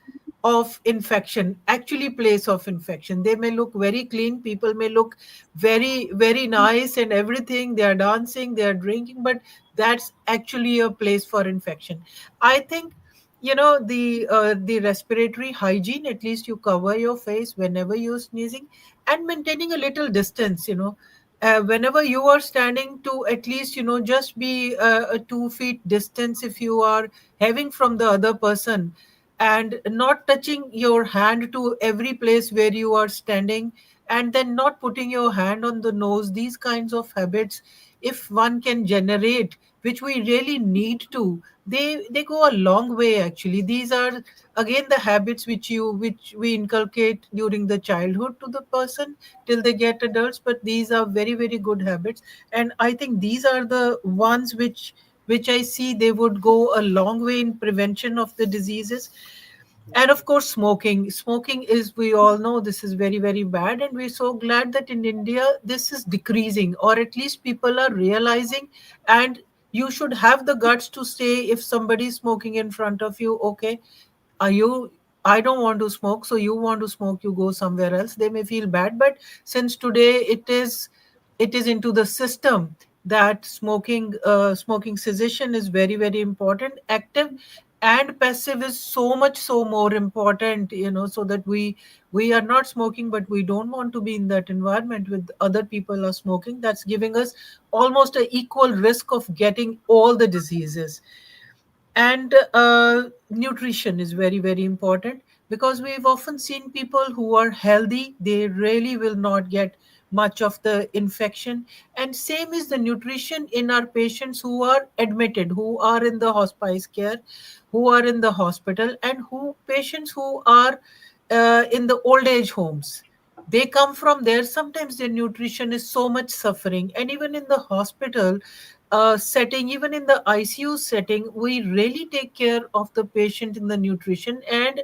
of infection, actually place of infection. They may look very clean, people may look very, very nice and everything, they are dancing, they are drinking, but that's actually a place for infection. I think, the respiratory hygiene, at least you cover your face whenever you're sneezing, and maintaining a little distance. whenever you are standing, to at least just be a 2 feet distance if you are having from the other person, and not touching your hand to every place where you are standing, and then not putting your hand on the nose. These kinds of habits, if one can generate, which we really need to, they go a long way actually. These are again the habits which we inculcate during the childhood to the person till they get adults, but these are very very good habits, and I think these are the ones which I see they would go a long way in prevention of the diseases. And of course, smoking is, we all know, this is very very bad, and we're so glad that in India this is decreasing, or at least people are realizing. And you should have the guts to say, if somebody is smoking in front of you, okay, are you, I don't want to smoke, so you want to smoke, you go somewhere else. They may feel bad, but since today it is into the system that smoking cessation is very very important. Active and passive is so much so more important, so that we are not smoking, but we don't want to be in that environment with other people are smoking. That's giving us almost a equal risk of getting all the diseases. And nutrition is very very important, because we've often seen people who are healthy, they really will not get much of the infection. And same is the nutrition in our patients who are admitted, who are in the hospice care, who are in the hospital, and who patients who are in the old age homes. They come from there, sometimes their nutrition is so much suffering. And even in the hospital setting, even in the ICU setting, we really take care of the patient in the nutrition. And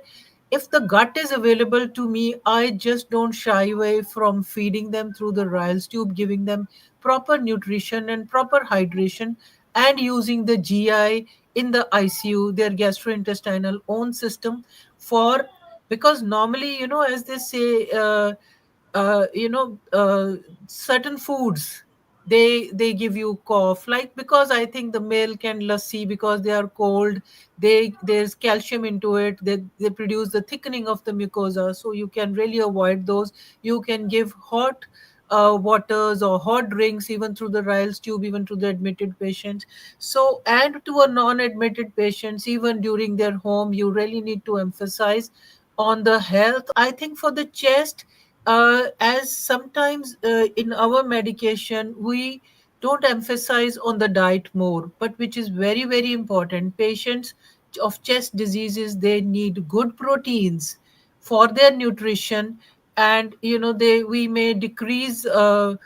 if the gut is available to me, I just don't shy away from feeding them through the Ryle's tube, giving them proper nutrition and proper hydration, and using the GI in the ICU, their gastrointestinal own system, for, because normally, as they say, certain foods, they give you cough, like, because I think the milk and lassi, because they are cold, there's calcium into it, they produce the thickening of the mucosa, so you can really avoid those. You can give hot waters or hot drinks even through the Ryle's tube, even to the admitted patients. So, and to a non-admitted patients, even during their home, you really need to emphasize on the health. I think for the chest, as sometimes in our medication we don't emphasize on the diet more, but which is very very important. Patients of chest diseases, they need good proteins for their nutrition. And they, we may decrease their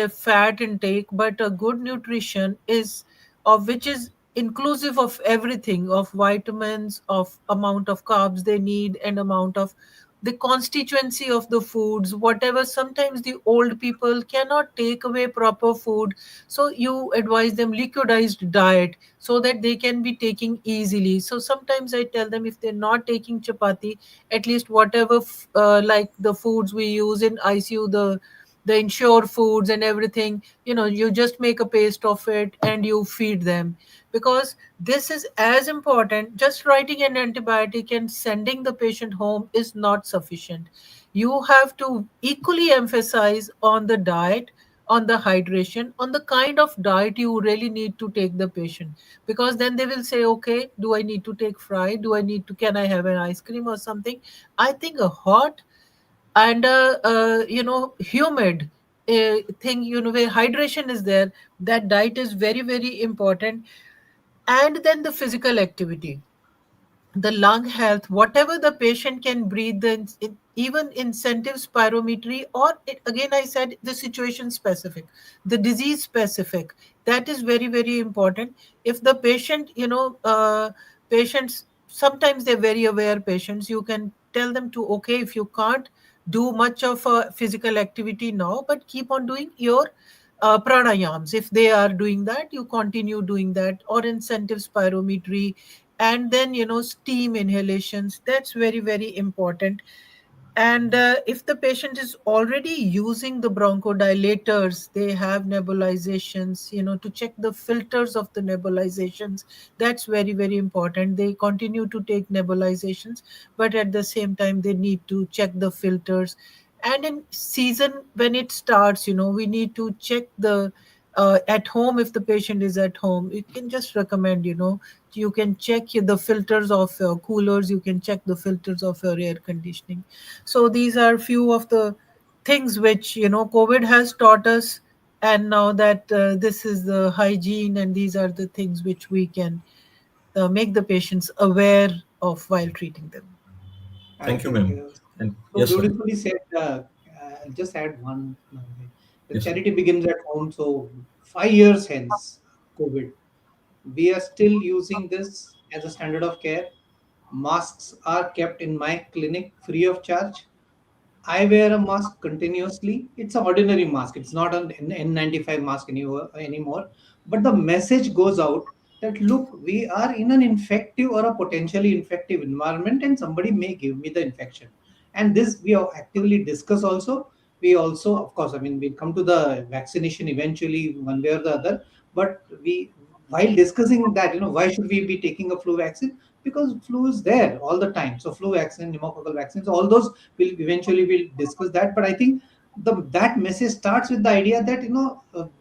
fat intake, but a good nutrition is, of which is inclusive of everything, of vitamins, of amount of carbs they need, and amount of the constituency of the foods, whatever. Sometimes the old people cannot take away proper food, so you advise them liquidized diet so that they can be taking easily. So sometimes I tell them, if they're not taking chapati, at least whatever like the foods we use in ICU, the insure foods and everything, you just make a paste of it and you feed them. Because this is as important. Just writing an antibiotic and sending the patient home is not sufficient. You have to equally emphasize on the diet, on the hydration, on the kind of diet you really need to take the patient. Because then they will say, okay, do I need to take fry? Do I need to, can I have an ice cream or something? I think a hot and humid thing, where hydration is there, that diet is very very important. And then the physical activity, the lung health, whatever the patient can breathe, even incentive spirometry, or again I said, the situation specific, the disease specific, that is very very important. If the patient, patients, sometimes they're very aware patients, you can tell them to, okay, if you can't do much of a physical activity now, but keep on doing your pranayams. If they are doing that, you continue doing that, or incentive spirometry. And then steam inhalations, that's very very important. And if the patient is already using the bronchodilators, they have nebulizations, to check the filters of the nebulizations. That's very very important. They continue to take nebulizations, but at the same time they need to check the filters. And in season when it starts, we need to check the at home. If the patient is at home, you can just recommend, you can check the filters of your coolers, you can check the filters of your air conditioning. So these are few of the things which COVID has taught us. And now that this is the hygiene, and these are the things which we can make the patients aware of while treating them. I Thank you, think ma'am. And so yes, sir. beautifully said. I'll just add one. The Yes, sir. charity begins at home. So 5 years hence COVID, we are still using this as a standard of care. Masks are kept in my clinic free of charge. I wear a mask continuously. It's an ordinary mask. It's not an N95 mask anymore. But the message goes out that look, we are in an infective or a potentially infective environment, and somebody may give me the infection. And this we have actively discuss also. We also, of course, I mean, we'll come to the vaccination eventually, one way or the other. But we, while discussing that, why should we be taking a flu vaccine? Because flu is there all the time. So flu vaccine, pneumococcal vaccines, all those we'll discuss that. But I think that message starts with the idea that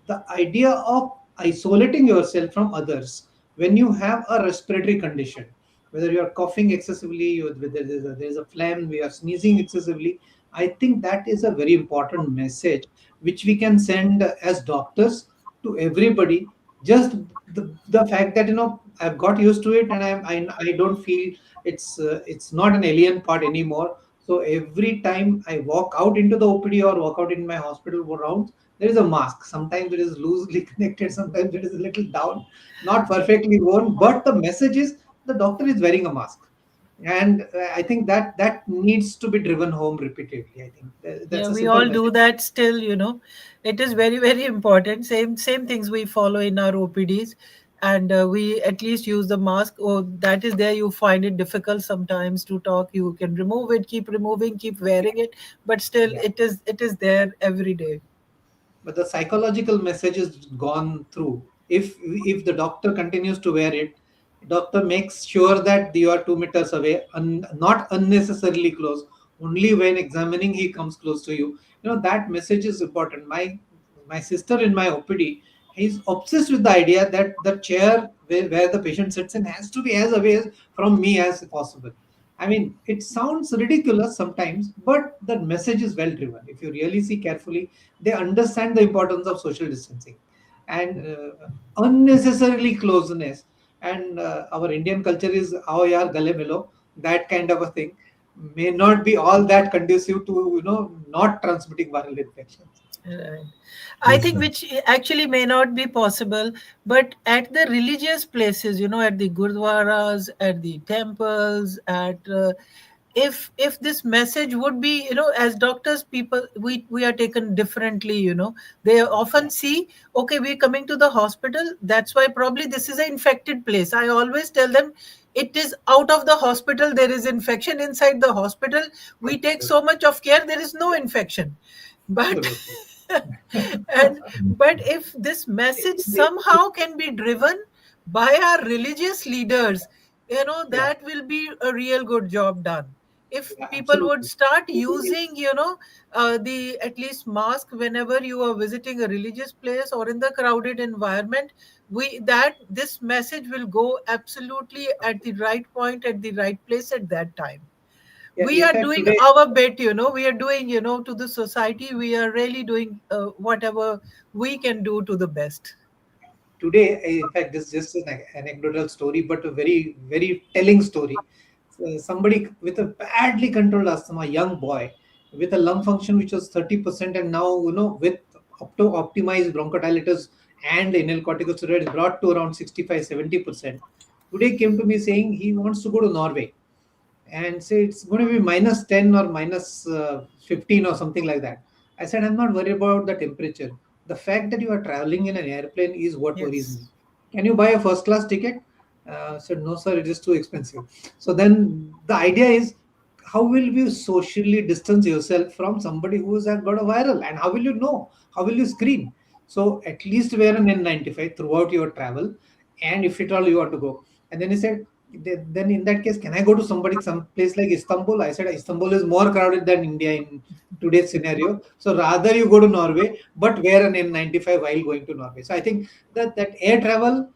the idea of isolating yourself from others when you have a respiratory condition, whether you are coughing excessively, whether there's a phlegm, we are sneezing excessively. I think that is a very important message which we can send as doctors to everybody. Just the fact that I've got used to it, and I don't feel it's not an alien part anymore. So every time I walk out into the OPD or walk out in my hospital rounds, there is a mask. Sometimes it is loosely connected, sometimes it is a little down, not perfectly worn, but the message is the doctor is wearing a mask. And I think that needs to be driven home repeatedly. I think that's Yeah, a we simple all message. do that still, It is very, very important. Same things we follow in our OPDs. And we at least use the mask. Or that is there, you find it difficult sometimes to talk. You can remove it, keep removing, keep wearing it, but still Yeah. it is there every day. But the psychological message is gone through. If the doctor continues to wear it, doctor makes sure that you are 2 meters away, not unnecessarily close. Only when examining he comes close to you. That message is important. My sister in my OPD, he's obsessed with the idea that the chair where the patient sits in has to be as away from me as possible. I mean, it sounds ridiculous sometimes, but the message is well driven. If you really see carefully, they understand the importance of social distancing and unnecessarily closeness. And our Indian culture is "Aao yaar gale milo," that kind of a thing may not be all that conducive to not transmitting viral infections. Right. I Yes, think sir. which actually may not be possible, but at the religious places, at the gurdwaras, at the temples, at if this message would be, as doctors, people, we are taken differently. They Yeah, often see, okay, we're coming to the hospital. That's why probably this is an infected place. I always tell them, it is out of the hospital there is infection. Inside the hospital, we take so absolutely. much of care. There is no infection, but Absolutely. and but if this message somehow can be driven by our religious leaders, Yeah, that will be a real good job done. If yeah, people would absolutely. start using, the at least mask whenever you are visiting a religious place or in the crowded environment, we that this message will go absolutely at the right point, at the right place, at that time. Yeah, We in are fact, doing today our bit, we are doing, to the society, we are really doing whatever we can do to the best. in fact, this is just an anecdotal story, but a very, very telling story. So somebody with a badly controlled asthma, young boy, with a lung function which was 30%, and now, with optimized bronchodilators and inhaled corticosteroids brought to around 65, 70%. Today came to me saying he wants to go to Norway and say it's going to be minus 10 or minus 15 or something like that. I said, I'm not worried about the temperature. The fact that you are traveling in an airplane is what worries Yes. me. Can you buy a first class ticket? I said, no, sir, it is too expensive. So then the idea is, how will you socially distance yourself from somebody who has got a viral? And how will you know? How will you screen? So at least wear an N95 throughout your travel. And if at all you want to go. And then he said, then in that case, can I go to some place like Istanbul? I said Istanbul is more crowded than India in today's scenario. So rather you go to Norway, but wear an N95 while going to Norway. So I think that air travel,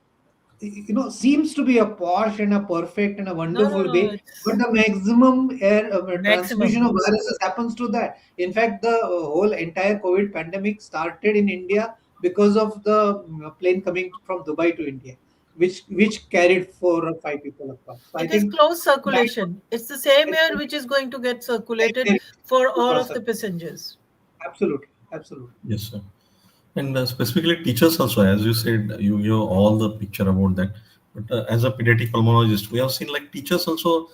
seems to be a posh and a perfect and a No, no, wonderful no. way, but It's the maximum air transmission maximum. of viruses happens to that. In fact, the whole entire COVID pandemic started in India because of the plane coming from Dubai to India, which carried 4 or 5 people across. So I It is think closed that circulation. It's the same it's air which is going to get circulated very for all across of the, the passengers. absolutely, absolutely. Yes, sir. And specifically teachers also, as you said, you give all the picture about that. But as a pediatric pulmonologist, we have seen like teachers also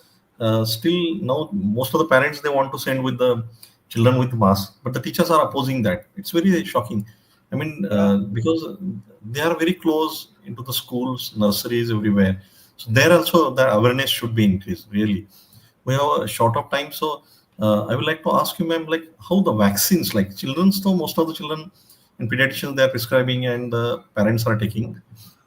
still now most of the parents they want to send with the children with mask, but the teachers are opposing that. It's very shocking. I mean, Yeah. because they are very close into the schools, nurseries, everywhere. So there also the awareness should be increased. Really, we have a short of time, so I would like to ask you, ma'am, like how the vaccines, like children's, though most of the children and pediatricians they are prescribing and the parents are taking,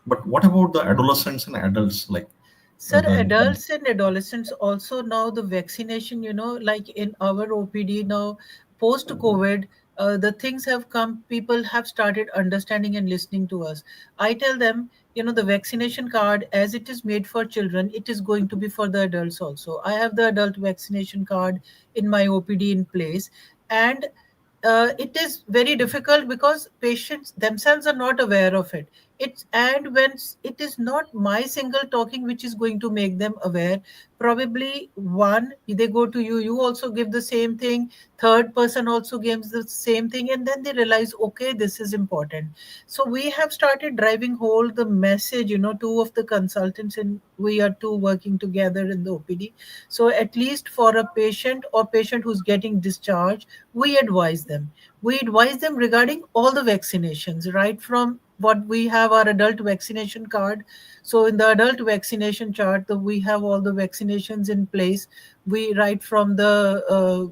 but what about the adolescents and adults, like Sir, the adults and adolescents also now the vaccination, like in our OPD now, post COVID, the things have come, people have started understanding and listening to us. I tell them, the vaccination card, as it is made for children, it is going to be for the adults also. I have the adult vaccination card in my OPD in place. And it is very difficult because patients themselves are not aware of it. It is not my single talking which is going to make them aware. Probably one, they go to you, you also give the same thing, third person also gives the same thing, and then they realize, okay, this is important. So we have started driving home the message, two of the consultants, and we are two working together in the OPD. So at least for a patient or patient who's getting discharged, we advise them regarding all the vaccinations, right from what we have our adult vaccination card. So in the adult vaccination chart, we have all the vaccinations in place. We write from the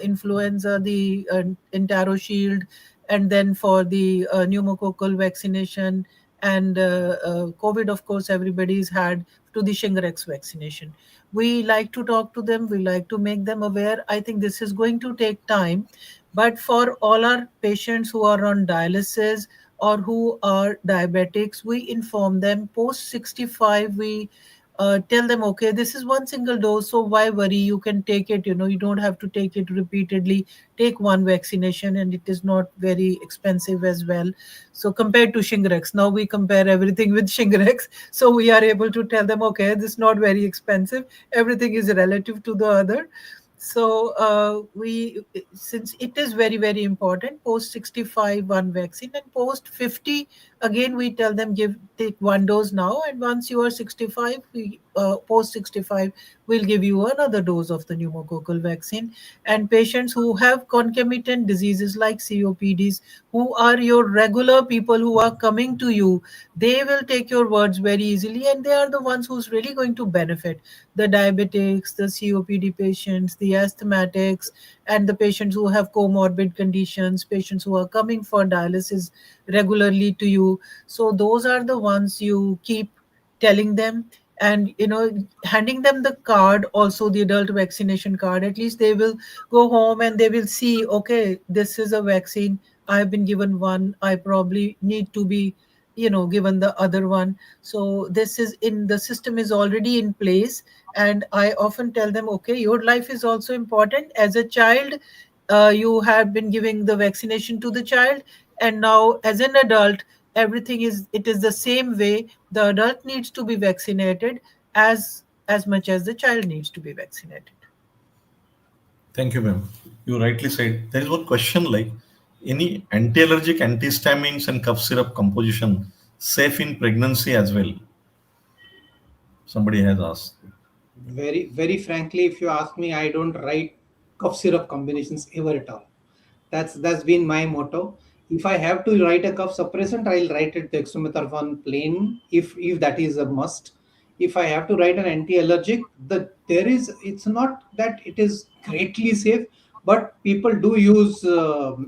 influenza, the entero shield, and then for the pneumococcal vaccination, and COVID, of course, everybody's had, to the Shingrix vaccination. We like to talk to them, we like to make them aware. I think this is going to take time, but for all our patients who are on dialysis or who are diabetics, we inform them post 65. We tell them, okay, this is one single dose, so why worry? You can take it, you don't have to take it repeatedly. Take one vaccination, and it is not very expensive as well. So compared to Shingrix, now we compare everything with Shingrix. So we are able to tell them, okay, this is not very expensive. Everything is relative to the other. So we since it is very very important, post 65 one vaccine, and post 50 again we tell them, take one dose now, and once you are 65, we post 65 we'll give you another dose of the pneumococcal vaccine. And patients who have concomitant diseases like COPDs, who are your regular people who are coming to you, they will take your words very easily, and they are the ones who's really going to benefit. The diabetics, the COPD patients, the asthmatics, and the patients who have comorbid conditions, patients who are coming for dialysis regularly to you. So those are the ones you keep telling them, and handing them the card, also the adult vaccination card. At least they will go home and they will see, okay, this is a vaccine, I have been given one, I probably need to be given the other one. So this is in the system, is already in place. And I often tell them, okay, your life is also important. As a child, you have been giving the vaccination to the child, and now as an adult, everything is, it is the same way. The adult needs to be vaccinated as much as the child needs to be vaccinated. thank you, ma'am. You rightly said there is one question like any anti-allergic antihistamines and cough syrup composition safe in pregnancy as well, somebody has asked. Very, very frankly, if you ask me, I don't write cough syrup combinations ever at all. That's been my motto. If I have to write a cough suppressant, I'll write it dextromethorphan plain, if that is a must. If I have to write an anti-allergic, it's not that it is greatly safe, but people do use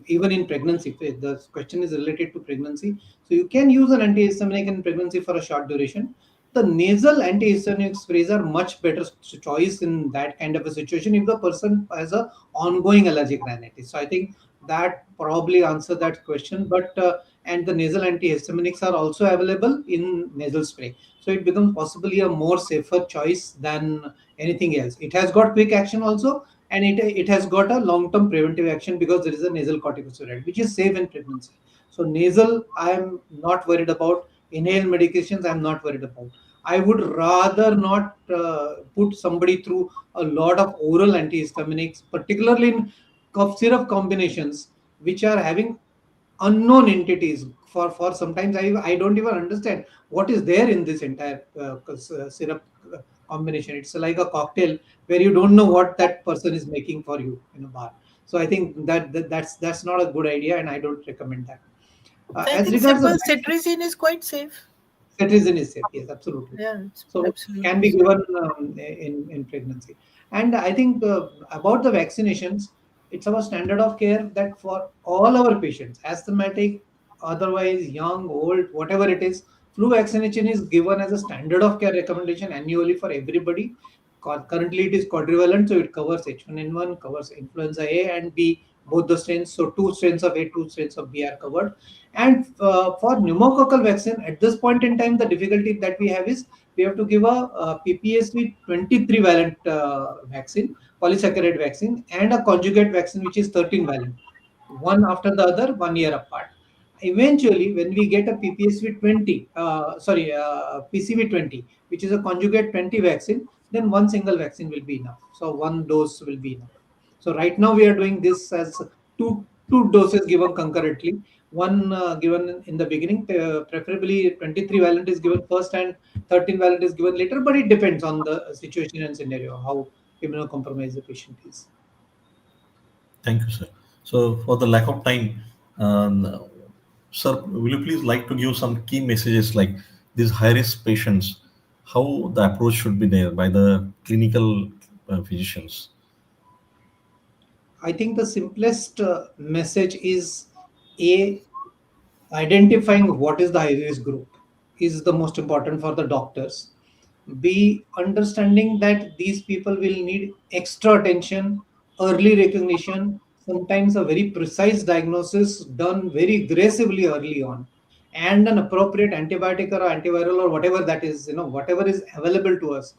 even in pregnancy. If the question is related to pregnancy, so you can use an antihistaminic in pregnancy for a short duration. the nasal antihistaminic sprays are much better choice in that kind of a situation if the person has a ongoing allergic rhinitis. So I think that probably answer that question. But and the nasal antihistaminics are also available in nasal spray, so it becomes possibly a more safer choice than anything else. It has got quick action also, and it has got a long term preventive action because there is a nasal corticosteroid which is safe in pregnancy. So nasal, I am not worried about. Inhaled medications, I'm not worried about. I would rather not put somebody through a lot of oral antihistaminics, particularly in cough syrup combinations, which are having unknown entities. For sometimes I don't even understand what is there in this entire syrup combination. It's like a cocktail where you don't know what that person is making for you in a bar. So I think that's not a good idea, and I don't recommend that. I As think regards the simple vaccine, cetrizine is quite safe. cetirizine is safe. Yes, absolutely. Yeah, it's So can absolutely be safe. given in pregnancy. And I think about the vaccinations, it's our standard of care that for all our patients, asthmatic, otherwise young, old, whatever it is, flu vaccination is given as a standard of care recommendation annually for everybody. Currently, it is quadrivalent, so it covers H1N1, covers influenza A and B, both the strains. So two strains of A, two strains of B are covered. And for pneumococcal vaccine, at this point in time, the difficulty that we have is we have to give a PPSV 23 valent vaccine, polysaccharide vaccine, and a conjugate vaccine which is 13 valent, one after the other, 1 year apart. Eventually, when we get a PPSV 20, PCV 20, which is a conjugate 20 vaccine, then one single vaccine will be enough. So one dose will be enough. So right now we are doing this as two doses given concurrently. One given in the beginning, preferably 23 valent is given first and 13 valent is given later, but it depends on the situation and scenario, how immunocompromised the patient is. Thank you, sir. So, for the lack of time, um, sir, will you please like to give some key messages like these high-risk patients, how the approach should be there by the clinical physicians? I think the simplest message is a identifying what is the high risk group is the most important for the doctors. B, understanding that these people will need extra attention, early recognition, sometimes a very precise diagnosis done very aggressively early on, and an appropriate antibiotic or antiviral or whatever that is, whatever is available to us,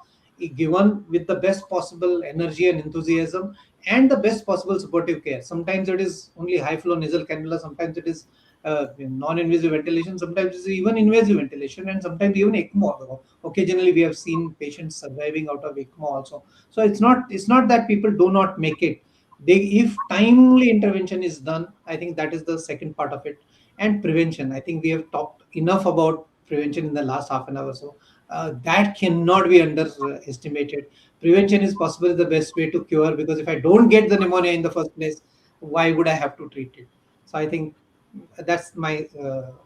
given with the best possible energy and enthusiasm and the best possible supportive care. Sometimes it is only high flow nasal cannula, sometimes it is non-invasive ventilation, sometimes it's even invasive ventilation, and sometimes even ECMO. Occasionally, we have seen patients surviving out of ECMO also. So it's not that people do not make it. If timely intervention is done, I think that is the second part of it. And prevention. I think we have talked enough about prevention in the last half an hour. So that cannot be underestimated. Prevention is possibly the best way to cure, because if I don't get the pneumonia in the first place, why would I have to treat it? So I think that's my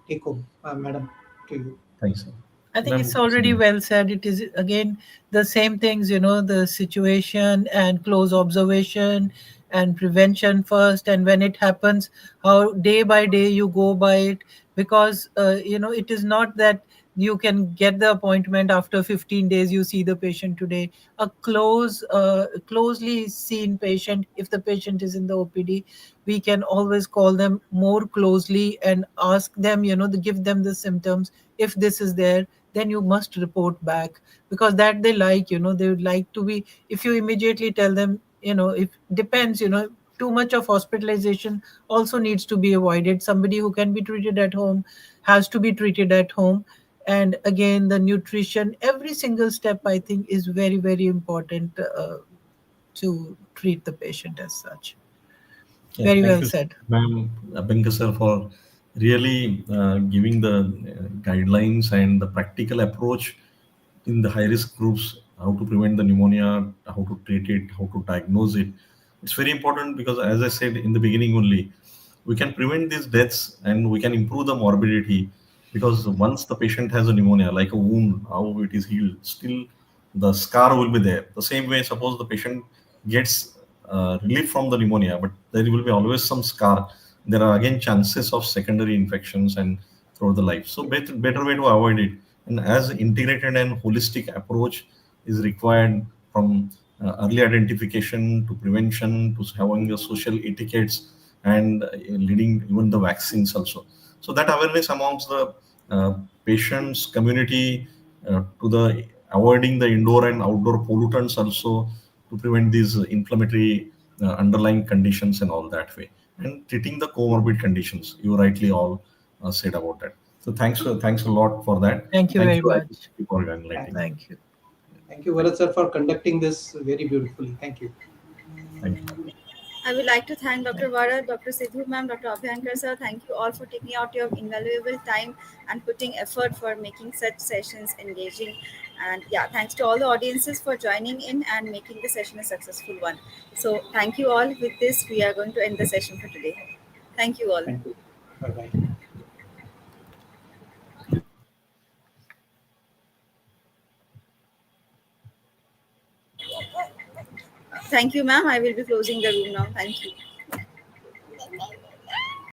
take home, madam, to you. Thanks, sir. I think it's Ma'am, already so, well said. It is again the same things, the situation and close observation and prevention first. And when it happens, how day by day you go by it. Because, it is not that you can get the appointment after 15 days, you see the patient today. A closely seen patient, if the patient is in the OPD, we can always call them more closely and ask them, give them the symptoms. If this is there, then you must report back, because that they like, they would like to be. If you immediately tell them, if depends, too much of hospitalization also needs to be avoided. Somebody who can be treated at home has to be treated at home. And again, the nutrition, every single step, I think, is very, very important to treat the patient as such. yeah, Very thank well you, said. ma'am, Abhinka sir, for really giving the guidelines and the practical approach in the high risk groups, how to prevent the pneumonia, how to treat it, how to diagnose it. It's very important because, as I said in the beginning only, we can prevent these deaths and we can improve the morbidity, because once the patient has a pneumonia, like a wound, how it is healed, still the scar will be there. The same way, suppose the patient gets relief from the pneumonia, but there will be always some scar. There are again chances of secondary infections and throughout the life. So better way to avoid it And as integrated and holistic approach is required from early identification to prevention to having the social etiquettes and leading even the vaccines also. So that awareness amongst the patients community to the avoiding the indoor and outdoor pollutants also to prevent these inflammatory underlying conditions and all that way, and treating the comorbid conditions you rightly all said about that. So thanks a lot for that. Thank you Thank very you, much. for Thank, enlightening. Thank you. thank you, Bharat sir, for conducting this very beautifully. Thank you. Thank you. I would like to thank Dr. Vara, Dr. Sidhu ma'am, Dr. Abhyankar sir. Thank you all for taking out your invaluable time and putting effort for making such sessions engaging. And yeah, thanks to all the audiences for joining in and making the session a successful one. So thank you all. With this, we are going to end the session for today. Thank you all. Thank you. Bye bye. Thank you, ma'am. I will be closing the room now. Thank you.